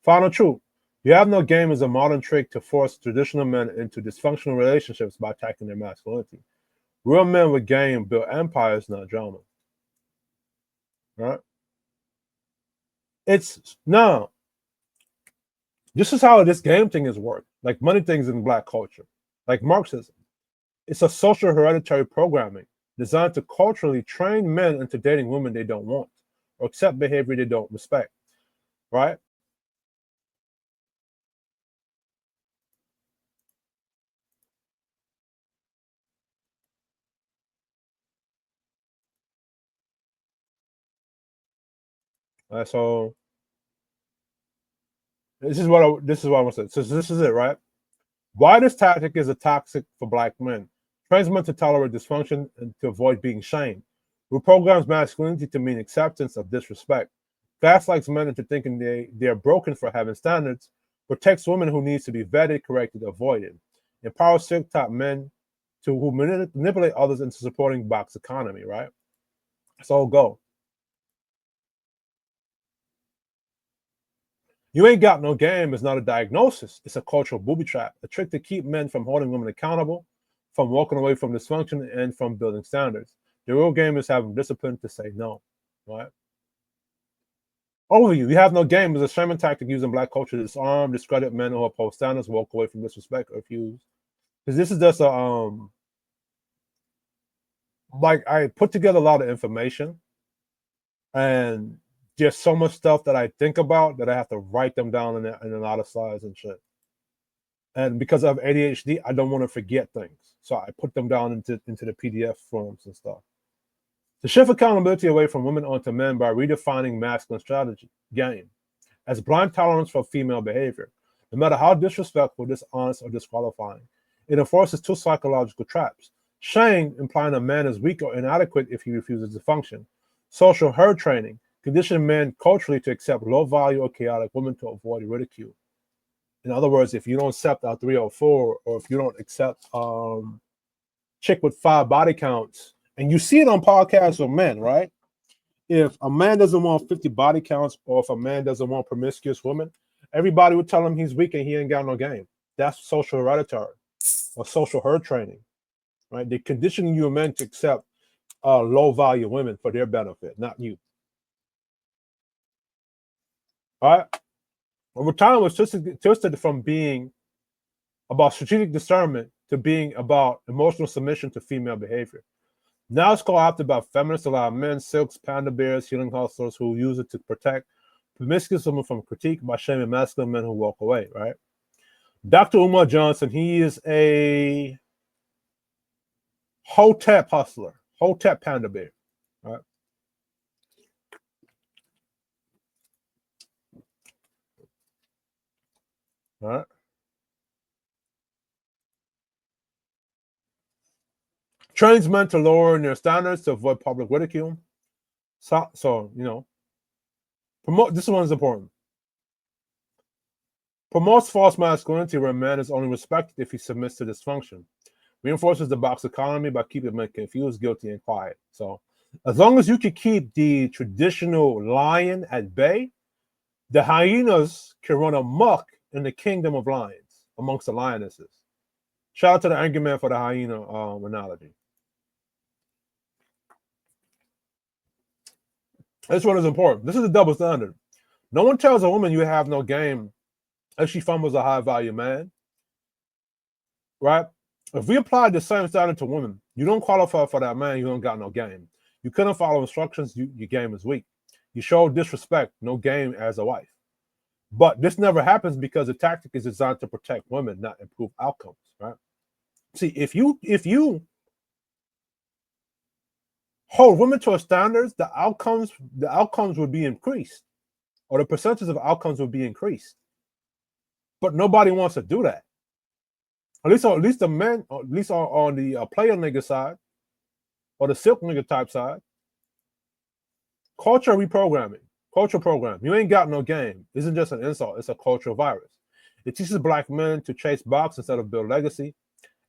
Final truth. You have no game is a modern trick to force traditional men into dysfunctional relationships by attacking their masculinity. Real men with game build empires, not drama. Right? It's no. This is how this game thing is worked. Like money things in Black culture, like Marxism. It's a social hereditary programming designed to culturally train men into dating women they don't want or accept behavior they don't respect. Right? So this is what I want to say. So this is it, right? Why this tactic is a toxic for Black men. Trains men to tolerate dysfunction and to avoid being shamed. Reprograms masculinity to mean acceptance of disrespect. Gaslights men into thinking they're broken for having standards. Protects women who needs to be vetted, corrected, avoided. Empowers silk-top men who manipulate others into supporting box economy, right? So go. You ain't got no game is not a diagnosis. It's a cultural booby trap, a trick to keep men from holding women accountable, from walking away from dysfunction, and from building standards. The real game is having discipline to say no, right? Overview. You have no game is a shaming tactic used in Black culture to disarm, discredit men who oppose standards, walk away from disrespect, or refuse. Because this is just a like I put together a lot of information, and there's so much stuff that I think about that I have to write them down in a lot of slides and shit. And because I have ADHD, I don't want to forget things, so I put them down into the PDF forms and stuff. To shift accountability away from women onto men by redefining masculine strategy game as blind tolerance for female behavior, no matter how disrespectful, dishonest, or disqualifying. It enforces 2 psychological traps. Shame, implying a man is weak or inadequate if he refuses to function. Social herd training, condition men culturally to accept low value or chaotic women to avoid ridicule. In other words, if you don't accept a 3 or 4, or if you don't accept chick with 5 body counts, and you see it on podcasts with men, right? If a man doesn't want 50 body counts, or if a man doesn't want promiscuous women, everybody would tell him he's weak and he ain't got no game. That's social hereditary or social herd training, right? They're conditioning you men to accept low value women for their benefit, not you. All right. Over time, was twisted from being about strategic discernment to being about emotional submission to female behavior. Now it's co-opted by feminists, a lot of men, silks, panda bears, healing hustlers who use it to protect promiscuous women from critique by shaming masculine men who walk away, right? Dr. Umar Johnson, he is a Hotep hustler, Hotep panda bear, right? All right. Trains men to lower their standards to avoid public ridicule. So you know, promote. This one is important. Promotes false masculinity where a man is only respected if he submits to dysfunction. Reinforces the box economy by keeping men confused, guilty, and quiet. So, as long as you can keep the traditional lion at bay, the hyenas can run amok in the kingdom of lions amongst the lionesses. Shout out to the angry man for the hyena analogy. This one is important. This is a double standard. No one tells a woman you have no game if she fumbles a high value man, right? If we apply the same standard to women, you don't qualify for that man, you don't got no game. You couldn't follow instructions, your game is weak. You show disrespect, no game as a wife. But this never happens because the tactic is designed to protect women, not improve outcomes, right? See, if you hold women to a standards, the outcomes would be increased, or the percentage of outcomes would be increased. But nobody wants to do that. At least the men, at least on the player nigga side, or the silk nigga type side. Culture reprogramming, cultural program. You ain't got no game. Isn't just an insult. It's a cultural virus. It teaches black men to chase box instead of build legacy.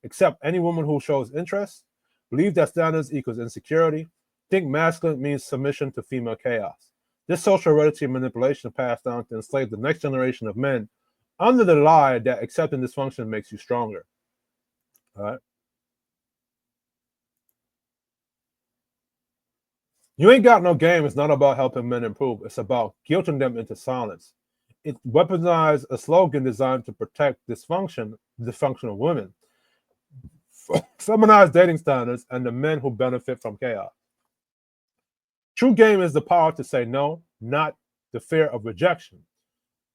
Accept any woman who shows interest. Believe that standards equals insecurity. Think masculine means submission to female chaos. This social heredity and manipulation passed down to enslave the next generation of men under the lie that accepting dysfunction makes you stronger. All right. You ain't got no game. It's not about helping men improve. It's about guilting them into silence. It weaponized a slogan designed to protect dysfunctional women, feminized dating standards, and the men who benefit from chaos. True game is the power to say no, not the fear of rejection.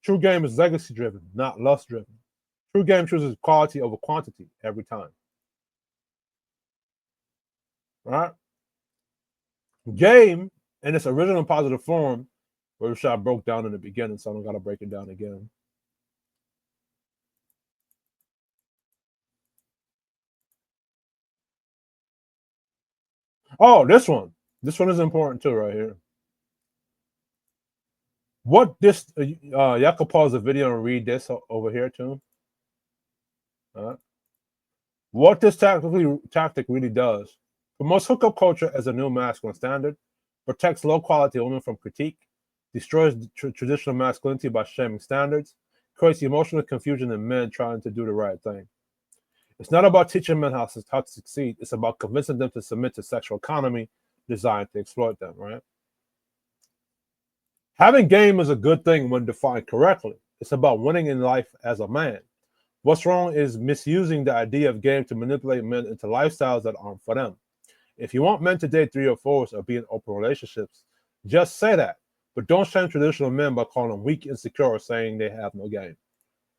True game is legacy driven, not lust driven. True game chooses quality over quantity every time. All right? Game in its original positive form, which I broke down in the beginning, so I don't got to break it down again. Oh, this one. This one is important too, right here. What this, y'all can pause the video and read this over here too. What this tactic really does. Promotes hookup culture as a new masculine standard, protects low quality women from critique, destroys traditional masculinity by shaming standards, creates emotional confusion in men trying to do the right thing. It's not about teaching men how to succeed. It's about convincing them to submit to sexual economy designed to exploit them, right? Having game is a good thing when defined correctly. It's about winning in life as a man. What's wrong is misusing the idea of game to manipulate men into lifestyles that aren't for them. If you want men to date 3 or 4s or be in open relationships, just say that. But don't shame traditional men by calling them weak, insecure, or saying they have no game.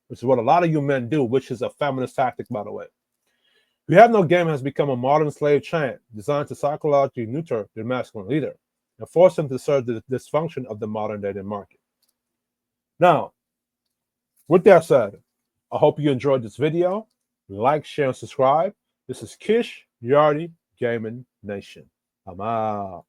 Which is what a lot of you men do, which is a feminist tactic, by the way. You have no game has become a modern slave chant designed to psychologically neuter the masculine leader and force him to serve the dysfunction of the modern dating market. Now, with that said, I hope you enjoyed this video. Like, share, and subscribe. This is Kish Yardi Gaming Nation. I'm out.